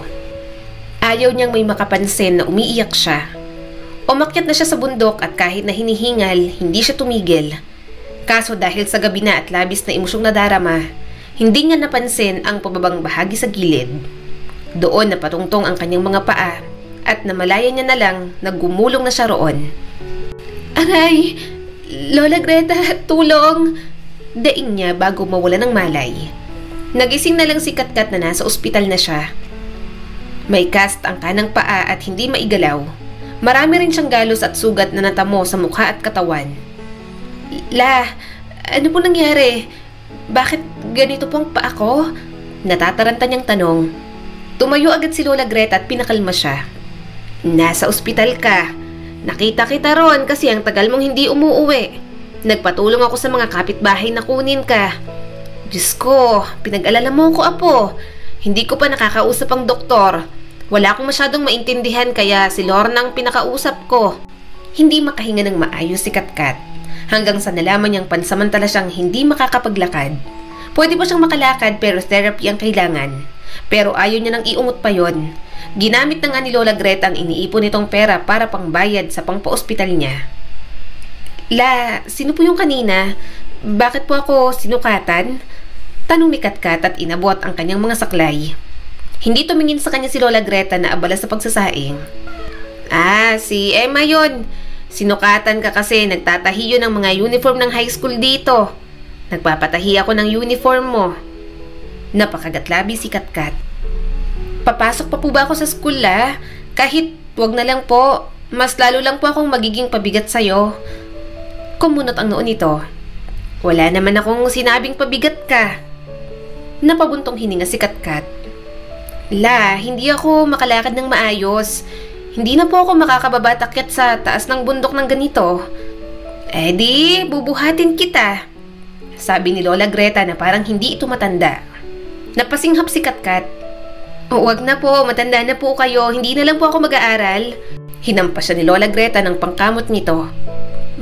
Ayaw niyang may makapansin na umiiyak siya. Umakyat na siya sa bundok at kahit na hinihingal, hindi siya tumigil. Kaso dahil sa gabi na at labis na emosyong nadarama, hindi niya napansin ang pababang bahagi sa gilid. Doon napatungtong ang kanyang mga paa at namalayan niya na lang na gumulong na siya roon. Aray! Lola Greta, tulong! Daing niya bago mawala ng malay. Nagising na lang si Katkat na nasa ospital na siya. May cast ang kanang paa at hindi maigalaw. Marami rin siyang galos at sugat na natamo sa mukha at katawan. La, ano po nangyari? Bakit ganito po ang paa ko? Natataranta niyang tanong. Tumayo agad si Lola Greta at pinakalma siya. Nasa ospital ka. Nakita kita ron kasi ang tagal mong hindi umuuwi. Nagpatulong ako sa mga kapitbahay na kunin ka. Diyos ko, pinag-alala mo ko, apo. Hindi ko pa nakakausap ang doktor. Wala akong masyadong maintindihan kaya si Lorna ang pinakausap ko. Hindi makahinga ng maayos si Katkat. Hanggang sa nalaman niyang pansamantala siyang hindi makakapaglakad. Pwede pa siyang makalakad pero therapy ang kailangan. Pero ayaw niya nang iumot pa yon. Ginamit na nga ni Lola Greta ang iniipon nitong pera para pangbayad sa pangpa-ospital niya. La, sino po yung kanina? Bakit po ako sinukatan? Tanong ni Katkat at inabot ang kanyang mga saklay. Hindi tumingin sa kanya si Lola Greta na abala sa pagsasaing. Si Emma yon. Sinukatan ka kasi nagtatahi yun ng mga uniform ng high school dito. Nagpapatahi ako ng uniform mo. Napakagatlabi si Katkat. Papasok pa po ba ako sa school, la? Kahit wag na lang po. Mas lalo lang po akong magiging pabigat sa'yo. Kumunot ang noon nito. Wala naman akong sinabing pabigat ka. Napabuntong hininga si Katkat. La, hindi ako makalakad ng maayos. Hindi na po ako makakababa takyat sa taas ng bundok ng ganito. Di, bubuhatin kita. Sabi ni Lola Greta na parang hindi ito matanda. Napasinghap si Katkat. O wag na po, matanda na po kayo, hindi na lang po ako mag-aaral. Hinampas siya ni Lola Greta ng pangkamot nito.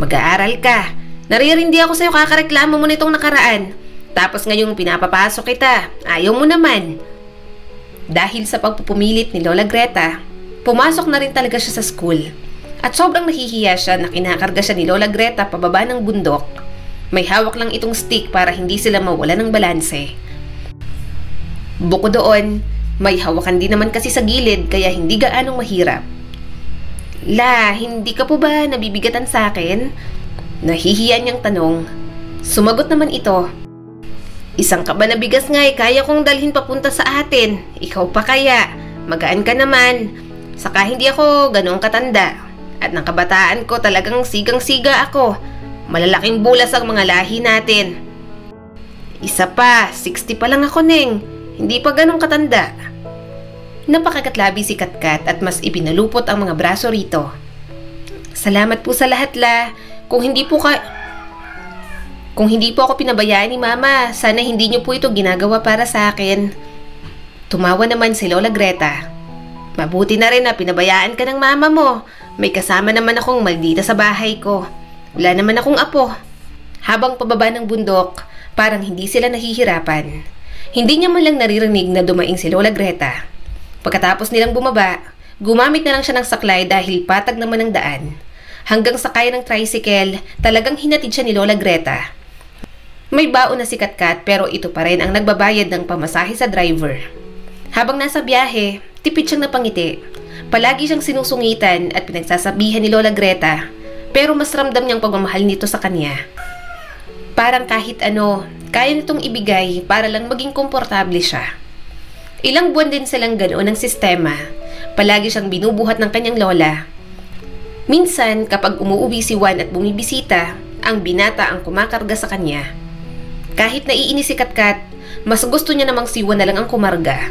Mag-aaral ka. Naririndi ako sa'yo, kakareklamo mo nitong nakaraan. Tapos ngayong pinapapasok kita, ayaw mo naman. Dahil sa pagpupumilit ni Lola Greta, pumasok na rin talaga siya sa school. At sobrang nahihiya siya na kinakarga siya ni Lola Greta pababa ng bundok. May hawak lang itong stick para hindi sila mawala ng balanse. Bukod doon, may hawakan din naman kasi sa gilid kaya hindi gaanong mahirap. La, hindi ka po ba nabibigatan sa akin? Nahihiya niyang tanong. Sumagot naman ito. Isang kaba na bigas nga kaya kong dalhin papunta sa atin. Ikaw pa kaya? Magaan ka naman. Saka hindi ako ganoong katanda. At ng kabataan ko talagang sigang-siga ako. Malalaking bulas ang mga lahi natin. Isa pa, 60 pa lang ako, Neng. Hindi pa ganong katanda. Napakakatlabi si Katkat at mas ipinalupot ang mga braso rito. Salamat po sa lahat, La. Kung hindi po ako pinabayaan ni Mama, sana hindi niyo po ito ginagawa para sa akin. Tumawa naman si Lola Greta. Mabuti na rin na pinabayaan ka ng mama mo. May kasama naman akong maldita sa bahay ko. Wala naman akong apo. Habang pababa ng bundok, parang hindi sila nahihirapan. Hindi niya man lang naririnig na dumaing si Lola Greta. Pagkatapos nilang bumaba, gumamit na lang siya ng saklay dahil patag naman ang daan. Hanggang sakay ng tricycle, talagang hinatid siya ni Lola Greta. May baon na si Katkat pero ito pa rin ang nagbabayad ng pamasahe sa driver. Habang nasa biyahe, tipid siyang napangiti. Palagi siyang sinusungitan at pinagsasabihan ni Lola Greta, pero mas ramdam niyang pagmamahal nito sa kanya. Parang kahit ano, kaya nitong ibigay para lang maging komportable siya. Ilang buwan din silang ganoon ang sistema. Palagi siyang binubuhat ng kanyang lola. Minsan, kapag umuuwi si Juan at bumibisita, ang binata ang kumakarga sa kanya. Kahit naiinis si Katkat, mas gusto niya namang si Juan na lang ang kumarga.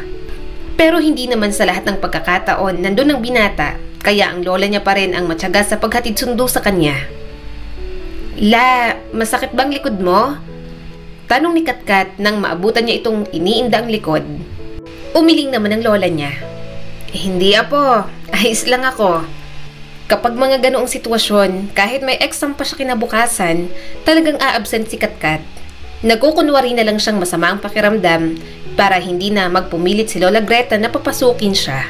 Pero hindi naman sa lahat ng pagkakataon nandun ang binata, kaya ang lola niya pa rin ang matyaga sa paghatid sundo sa kanya. La, masakit bang likod mo? Tanong ni Katkat nang maabutan niya itong iniinda ang likod. Umiling naman ang lola niya. Hindi apo, ayos lang ako. Kapag mga ganoong sitwasyon, kahit may exam pa siya kinabukasan, talagang aabsent si Katkat. Nagkukunwari na lang siyang masama ang pakiramdam para hindi na magpumilit si Lola Greta na papasukin siya.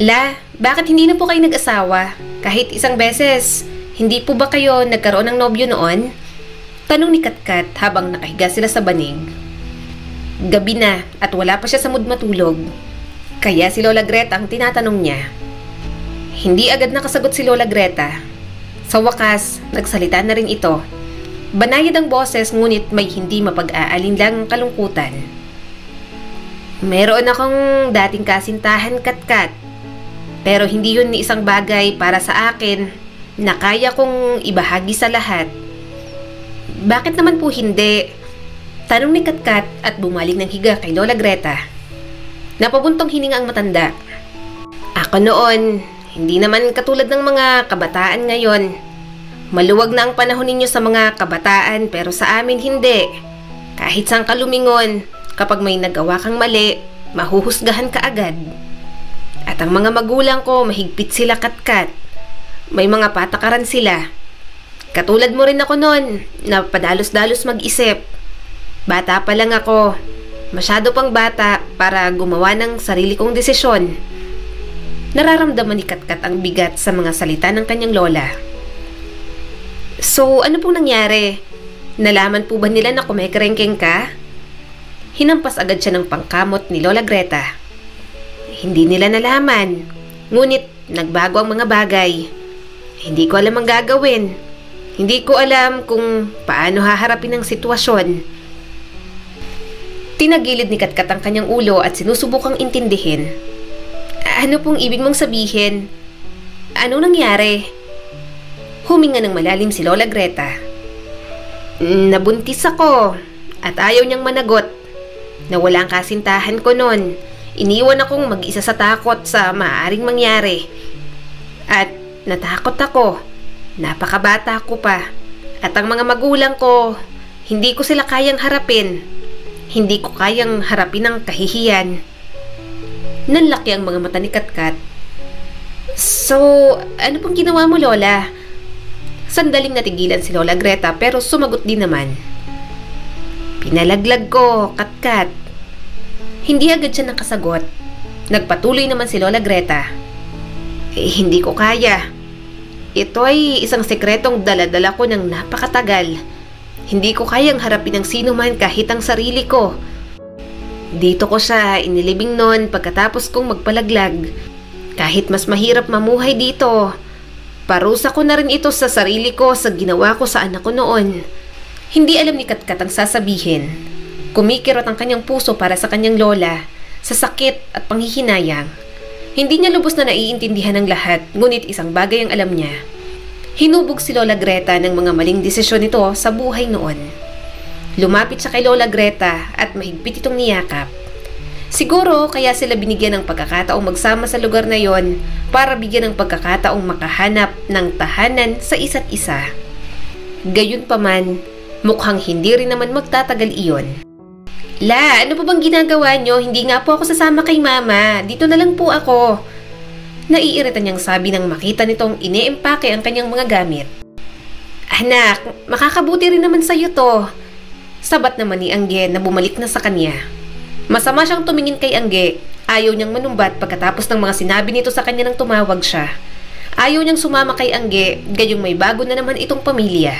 La, bakit hindi na po kayo nag-asawa? Kahit isang beses, hindi po ba kayo nagkaroon ng nobyo noon? Tanong ni Katkat habang nakahiga sila sa banig. Gabi na at wala pa siya sa mood matulog. Kaya si Lola Greta ang tinatanong niya. Hindi agad nakasagot si Lola Greta. Sa wakas, nagsalita na rin ito. Banayad ang boses ngunit may hindi mapag-aalinlang kalungkutan. Meron akong dating kasintahan, Katkat. Pero hindi yun isang bagay para sa akin na kaya kong ibahagi sa lahat. Bakit naman po hindi? Tanong ni Katkat at bumalik ng higa kay Lola Greta. Napabuntong hininga ang matanda. Ako noon, hindi naman katulad ng mga kabataan ngayon. Maluwag na ang panahon ninyo sa mga kabataan pero sa amin hindi. Kahit sang kalumingon, kapag may nagawa kang mali, mahuhusgahan ka agad. At ang mga magulang ko, mahigpit sila, Katkat. May mga patakaran sila. Katulad mo rin ako noon, na padalos-dalos mag-isip. Bata pa lang ako. Masyado pang bata para gumawa ng sarili kong desisyon. Nararamdaman ni Katkat ang bigat sa mga salita ng kanyang lola. So, ano pong nangyari? Nalaman po ba nila na kumekerengkeng ka? Hinampas agad siya ng pangkamot ni Lola Greta. Hindi nila nalaman. Ngunit, nagbago ang mga bagay. Hindi ko alam ang gagawin. Hindi ko alam kung paano haharapin ang sitwasyon. Tinagilid ni Katkat ang kanyang ulo at sinusubukang intindihin. Ano pong ibig mong sabihin? Anong nangyari? Huminga ng malalim si Lola Greta. Nabuntis ako at ayaw niyang managot. Nawala ang kasintahan ko noon. Iniwan akong mag-isa sa takot sa maaaring mangyari. At natakot ako. Napakabata ko pa. At ang mga magulang ko, hindi ko sila kayang harapin. Hindi ko kayang harapin ang kahihiyan. Nanlaki ang mga mata ni Katkat. So, ano pong ginawa mo, Lola? Sandaling natigilan si Lola Greta pero sumagot din naman. Pinalaglag ko, Katkat. Hindi agad siya nakasagot. Nagpatuloy naman si Lola Greta. Hindi ko kaya. Ito ay isang sekretong dala-dala ko ng napakatagal. Hindi ko kayang harapin ng sino man kahit ang sarili ko. Dito ko siya inilibing noon pagkatapos kong magpalaglag. Kahit mas mahirap mamuhay dito, parusa ko na rin ito sa sarili ko sa ginawa ko sa anak ko noon. Hindi alam ni Katkat ang sasabihin. Kumikirot ang kanyang puso para sa kanyang lola, sa sakit at panghihinayang. Hindi niya lubos na naiintindihan ang lahat, ngunit isang bagay ang alam niya. Hinubog si Lola Greta ng mga maling desisyon nito sa buhay noon. Lumapit siya kay Lola Greta at mahigpit itong niyakap. Siguro kaya sila binigyan ng pagkakataong magsama sa lugar na yon para bigyan ng pagkakataong makahanap ng tahanan sa isa't isa. Gayunpaman, mukhang hindi rin naman magtatagal iyon. La, ano pa bang ginagawa nyo? Hindi nga po ako sasama kay Mama. Dito na lang po ako. Naiirita niyang sabi nang makita nitong ine-empake ang kanyang mga gamit. Anak, makakabuti rin naman sa'yo to. Sabat naman ni Angge na bumalik na sa kanya. Masama siyang tumingin kay Angge. Ayaw niyang manumbat pagkatapos ng mga sinabi nito sa kanya nang tumawag siya. Ayaw niyang sumama kay Angge, gayong may bago na naman itong pamilya.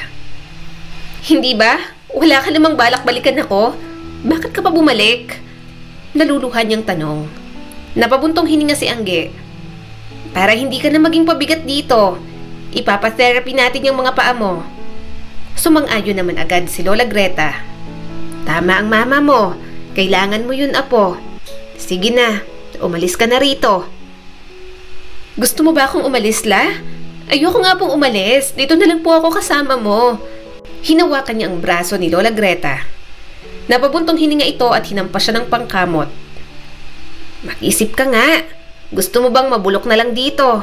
Hindi ba? Wala ka namang balak balikan ako? Bakit ka pa bumalik? Naluluhan niyang tanong. Napabuntong hininga si Angge. Para hindi ka na maging pabigat dito. Ipapatherapy natin yung mga paa mo. Sumang-ayon naman agad si Lola Greta. Tama ang mama mo. Kailangan mo yun, apo. Sige na, umalis ka na rito. Gusto mo ba akong umalis, La? Ayoko nga pong umalis. Dito na lang po ako kasama mo. Hinawakan niya ang braso ni Lola Greta. Napabuntong hininga ito at hinampas siya ng pangkamot. Mag-isip ka nga. Gusto mo bang mabulok na lang dito?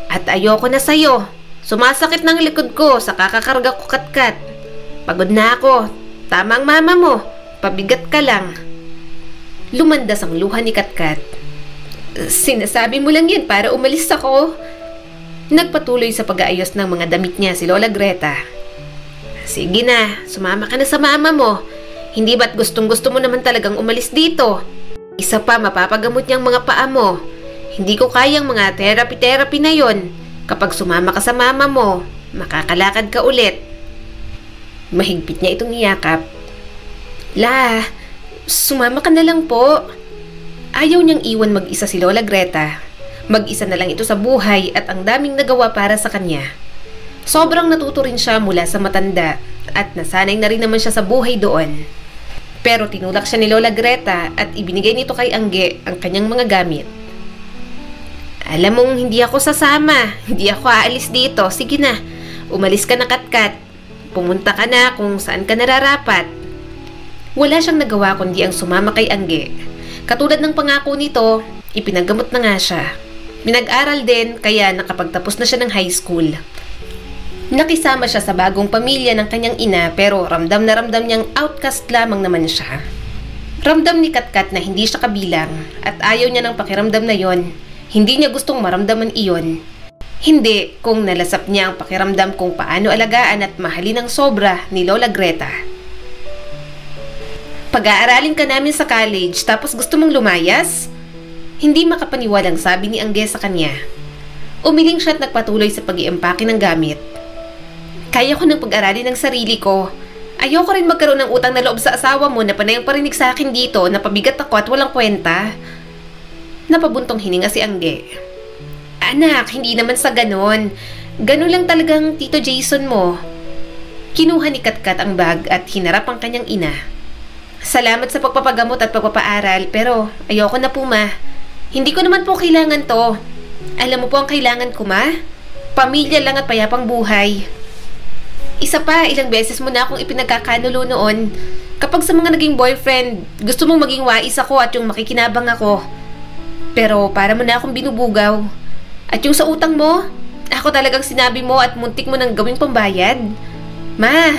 At ayoko na sa'yo. Sumasakit ng likod ko sa kakakarga ko, Katkat. Pagod na ako. Tama ang mama mo. Pabigat ka lang. Lumandas ang luha ni Katkat. Sinasabi mo lang yan para umalis ako. Nagpatuloy sa pag-aayos ng mga damit niya si Lola Greta. Sige na, sumama ka na sa mama mo. Hindi ba't gustong-gusto mo naman talagang umalis dito? Isa pa, mapapagamot niyang mga paa mo. Hindi ko kayang mga therapy na yon. Kapag sumama ka sa mama mo, makakalakad ka ulit. Mahigpit niya itong iyakap. La, sumama ka na lang po. Ayaw niyang iwan mag-isa si Lola Greta. Mag-isa na lang ito sa buhay at ang daming nagawa para sa kanya. Sobrang natuto rin siya mula sa matanda at nasanay na rin naman siya sa buhay doon. Pero tinulak siya ni Lola Greta at ibinigay nito kay Angge ang kanyang mga gamit. Alam mong hindi ako sasama, hindi ako aalis dito. Sige na, umalis ka na, Katkat. Pumunta ka na kung saan ka nararapat. Wala siyang nagawa kundi ang sumama kay Angge. Katulad ng pangako nito, ipinagamot na nga siya. Pinag-aral din kaya nakapagtapos na siya ng high school. Nakisama siya sa bagong pamilya ng kanyang ina pero ramdam na ramdam niyang outcast lamang naman siya. Ramdam ni Katkat na hindi siya kabilang at ayaw niya ng pakiramdam na yon. Hindi niya gustong maramdaman iyon. Hindi kung nalasap niya ang pakiramdam kung paano alagaan at mahalin ng sobra ni Lola Greta. Pag-aaralin ka namin sa college tapos gusto mong lumayas? Hindi makapaniwalang sabi ni Angge sa kanya. Umiling siya at nagpatuloy sa pag-iempake ng gamit. Kaya ko nang pag-aralin ng sarili ko. Ayoko rin magkaroon ng utang na loob sa asawa mo na panay ang parinig sa akin dito na pabigat ako at walang kwenta. Napabuntong hininga si Angge. Anak, hindi naman sa ganon. Ganon lang talagang Tito Jason mo. Kinuha ni Katkat ang bag at hinarap ang kanyang ina. Salamat sa pagpapagamot at pagpapaaral pero ayoko na po, ma. Hindi ko naman po kailangan to. Alam mo po ang kailangan ko, ma? Pamilya lang at payapang buhay. Isa pa, ilang beses mo na akong ipinagkakanulo noon. Kapag sa mga naging boyfriend, gusto mong maging wais ako at yung makikinabang ako. Pero para mo na akong binubugaw. At yung sa utang mo, ako talagang sinabi mo at muntik mo nang gawing pambayad. Ma,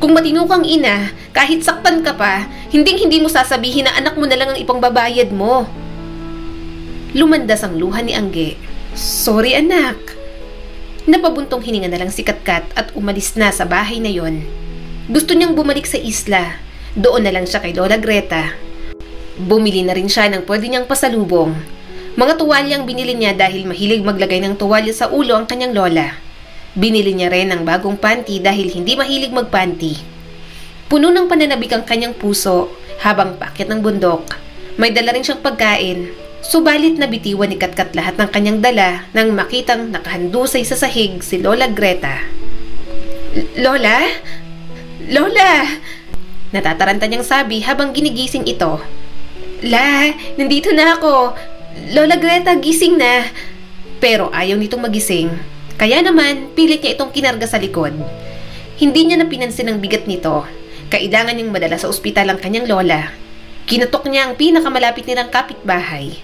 kung matino kang ina, kahit saktan ka pa, hindi mo sasabihin na anak mo na lang ang ipangbabayad mo. Lumandas ang luha ni Angge. "Sorry anak." Napabuntong hininga na lang si Katkat at umalis na sa bahay na yon. Gusto niyang bumalik sa isla. Doon na lang siya kay Lola Greta. Bumili na rin siya ng pwede niyang pasalubong. Mga tuwalya ang binili niya dahil mahilig maglagay ng tuwalya sa ulo ang kanyang lola. Binili niya rin ng bagong panty dahil hindi mahilig magpanty. Puno ng pananabik ang kanyang puso habang paakyat ng bundok. May dala rin siyang pagkain. Subalit nabitiwan ni Katkat lahat ng kanyang dala nang makitang nakahandusay sa sahig si Lola Greta. "Lola? Lola!" Natataranta niyang sabi habang ginigising ito. "La, nandito na ako. Lola Greta, gising na." Pero ayaw nitong magising. Kaya naman, pilit niya itong kinarga sa likod. Hindi niya napinansin ang bigat nito. Kailangan niyang madala sa ospital ang kanyang lola. Kinatok niya ang pinakamalapit nilang kapitbahay.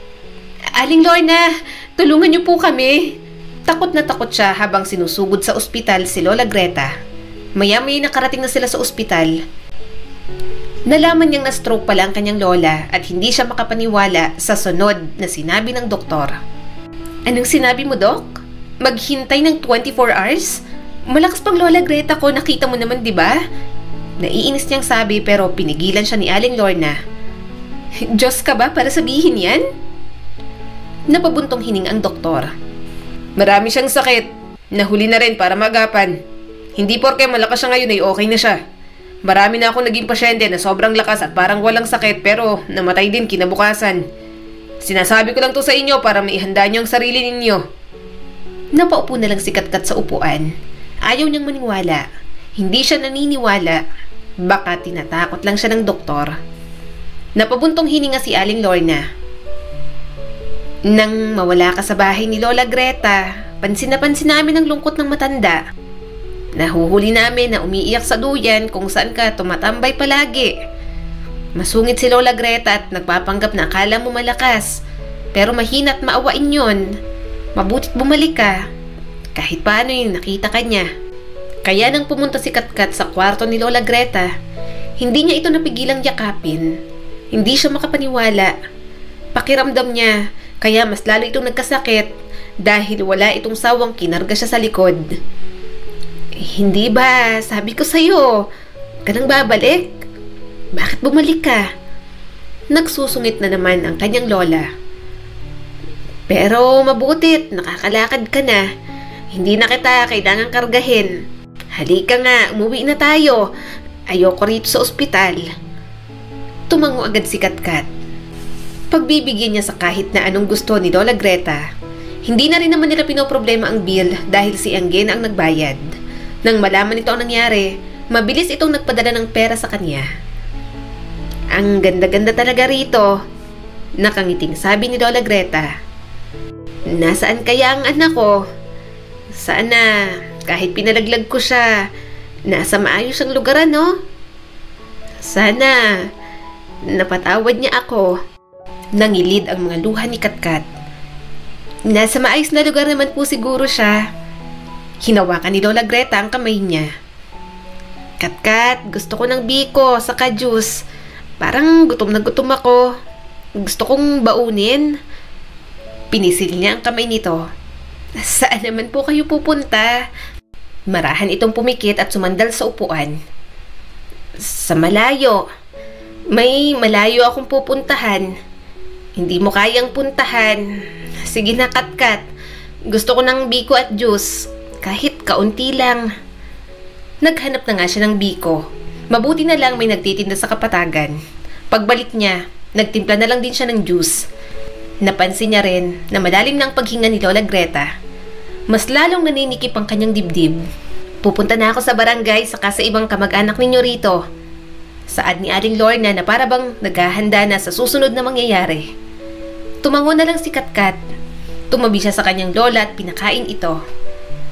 "Aling Lorna, tulungan niyo po kami." Takot na takot siya habang sinusugod sa ospital si Lola Greta. Maya-maya nakarating na sila sa ospital. Nalaman niyang na-stroke pala ang kanyang lola at hindi siya makapaniwala sa sunod na sinabi ng doktor. "Anong sinabi mo, Dok? Maghintay ng 24 hours? Malakas pang Lola Greta ko, nakita mo naman, di ba?" Naiinis niyang sabi pero pinigilan siya ni Aling Lorna. "Diyos ka ba para sabihin yan?" Napabuntong hining ang doktor. "Marami siyang sakit. Nahuli na rin para magapan. Hindi porke malakas siya ngayon ay okay na siya. Marami na akong naging pasyente na sobrang lakas at parang walang sakit pero namatay din kinabukasan. Sinasabi ko lang to sa inyo para maihanda niyo ang sarili ninyo." Napaupo na lang si Katkat sa upuan. Ayaw niyang maniwala. Hindi siya naniniwala. Baka tinatakot lang siya ng doktor. Napabuntong hininga si Aling Lorna. "Nang mawala ka sa bahay ni Lola Greta, pansin na pansin namin ang lungkot ng matanda. Nahuhuli namin na umiiyak sa duyan kung saan ka tumatambay palagi. Masungit si Lola Greta at nagpapanggap na akala mo malakas. Pero mahina at maawain yon. Mabutit bumalik ka. Kahit paano yung nakita ka niya." Kaya nang pumunta si Katkat sa kwarto ni Lola Greta, hindi niya ito napigilang yakapin. Hindi siya makapaniwala. Pakiramdam niya, kaya mas lalo itong nagkasakit dahil wala itong sawang kinarga siya sa likod. "Hindi ba, sabi ko sa'yo, ka nang babalik? Bakit bumalik ka?" Nagsusungit na naman ang kanyang lola. "Pero mabutit, nakakalakad ka na. Hindi na kita kailangang kargahin. Halika nga, umuwi na tayo. Ayoko rito sa ospital." Tumango agad si Katkat. Pagbibigyan niya sa kahit na anong gusto ni Lola Greta. Hindi na rin naman nila pinoproblema ang bill dahil si Angge na ang nagbayad. Nang malaman nito ang nangyari, mabilis itong nagpadala ng pera sa kanya. "Ang ganda-ganda talaga rito," nakangiting sabi ni Lola Greta. "Nasaan kaya ang anak ko? Sana kahit pinalaglag ko siya, nasa maayos ang lugar, no? Sana napatawad niya ako." Nangilid ang mga luha ni Katkat. "Nasa maayos na lugar naman po siguro siya." Hinawakan ni Lola Greta ang kamay niya. "Katkat, gusto ko ng biko saka juice. Parang gutom na gutom ako. Gusto kong baunin." Pinisil niya ang kamay nito. "Saan naman po kayo pupunta?" Marahan itong pumikit at sumandal sa upuan. "Sa malayo. May malayo akong pupuntahan. Hindi mo kayang puntahan. Sige na, Katkat. Gusto ko ng biko at juice. Kahit kaunti lang." Naghanap na nga siya ng biko. Mabuti na lang may nagtitinda sa kapatagan. Pagbalik niya, nagtimpla na lang din siya ng juice. Napansin niya rin na malalim na ang paghinga ni Lola Greta. Mas lalong naninikip ang kanyang dibdib. "Pupunta na ako sa barangay saka sa ibang kamag-anak ninyo rito." Saad ni Aling Lorna na para bang naghahanda na sa susunod na mangyayari. Tumango na lang si Katkat. Tumabi siya sa kanyang lola at pinakain ito.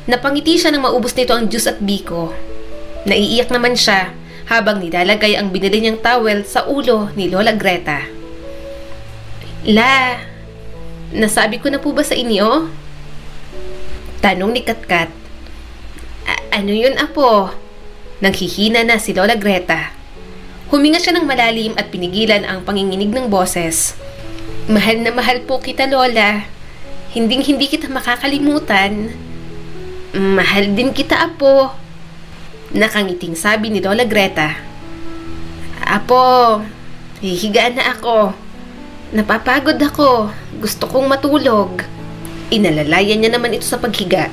Napangiti siya nang maubos nito ang juice at biko. Naiiyak naman siya habang nilalagay ang binili niyang towel sa ulo ni Lola Greta. "La, nasabi ko na po ba sa inyo?" Tanong ni Katkat. Ano yun, apo?" Nanghihina na si Lola Greta. Huminga siya ng malalim at pinigilan ang panginginig ng boses. Mahal na mahal po kita, Lola. Hinding-hindi kita makakalimutan. Mahal din kita, Apo. Nakangiting sabi ni Lola Greta. Apo, hihigaan na ako. Napapagod ako. Gusto kong matulog. Inalalayan niya naman ito sa paghiga.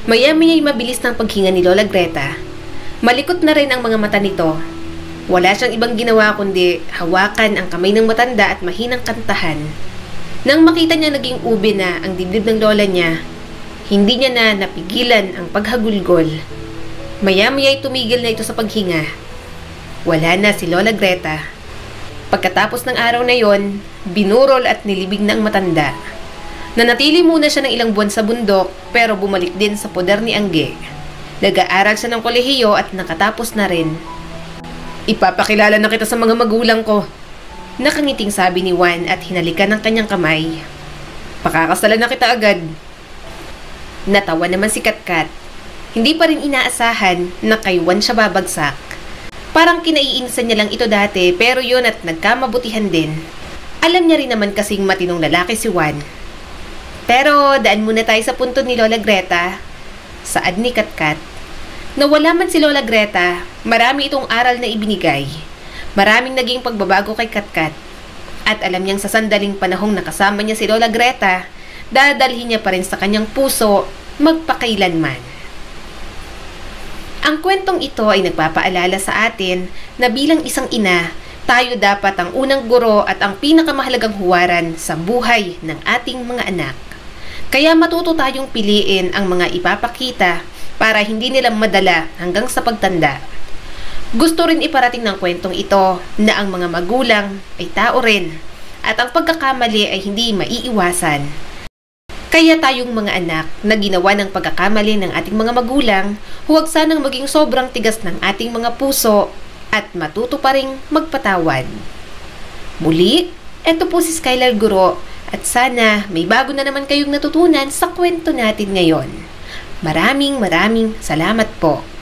Maya-maya'y mabilis ng paghinga ni Lola Greta. Malikot na rin ang mga mata nito. Wala siyang ibang ginawa kundi hawakan ang kamay ng matanda at mahinang kantahan. Nang makita niya naging ube na ang dibdib ng lola niya, hindi niya na napigilan ang paghagulgol. Maya-maya'y tumigil na ito sa paghinga. Wala na si Lola Greta. Pagkatapos ng araw na yon, binurol at nilibig na ang matanda. Nanatili muna siya ng ilang buwan sa bundok pero bumalik din sa poder ni Angge. Nag-aaral siya ng kolehiyo at nakatapos na rin. Ipapakilala na kita sa mga magulang ko. Nakangiting sabi ni Juan at hinalikan ng kanyang kamay. Pakakasalan na kita agad. Natawa naman si Katkat. Hindi pa rin inaasahan na kay Juan siya babagsak. Parang kinaiinisan niya lang ito dati pero yun at nagkamabutihan din. Alam niya rin naman kasing matinong lalaki si Juan. Pero daan muna tayo sa punto ni Lola Greta. Saad ni Katkat. Nawala man si Lola Greta, marami itong aral na ibinigay. Maraming naging pagbabago kay Katkat. At alam niyang sa sandaling panahong nakasama niya si Lola Greta, dadalhin niya pa rin sa kanyang puso magpakailanman. Ang kwentong ito ay nagpapaalala sa atin na bilang isang ina, tayo dapat ang unang guro at ang pinakamahalagang huwaran sa buhay ng ating mga anak. Kaya matuto tayong piliin ang mga ipapakita para hindi nila madala hanggang sa pagtanda. Gusto rin iparating ng kwentong ito na ang mga magulang ay tao rin at ang pagkakamali ay hindi maiiwasan. Kaya tayong mga anak na ginawa ng pagkakamali ng ating mga magulang, huwag sanang maging sobrang tigas ng ating mga puso at matuto pa ring magpatawad. Muli, eto po si Skylar Guro at sana may bago na naman kayong natutunan sa kwento natin ngayon. Maraming salamat po.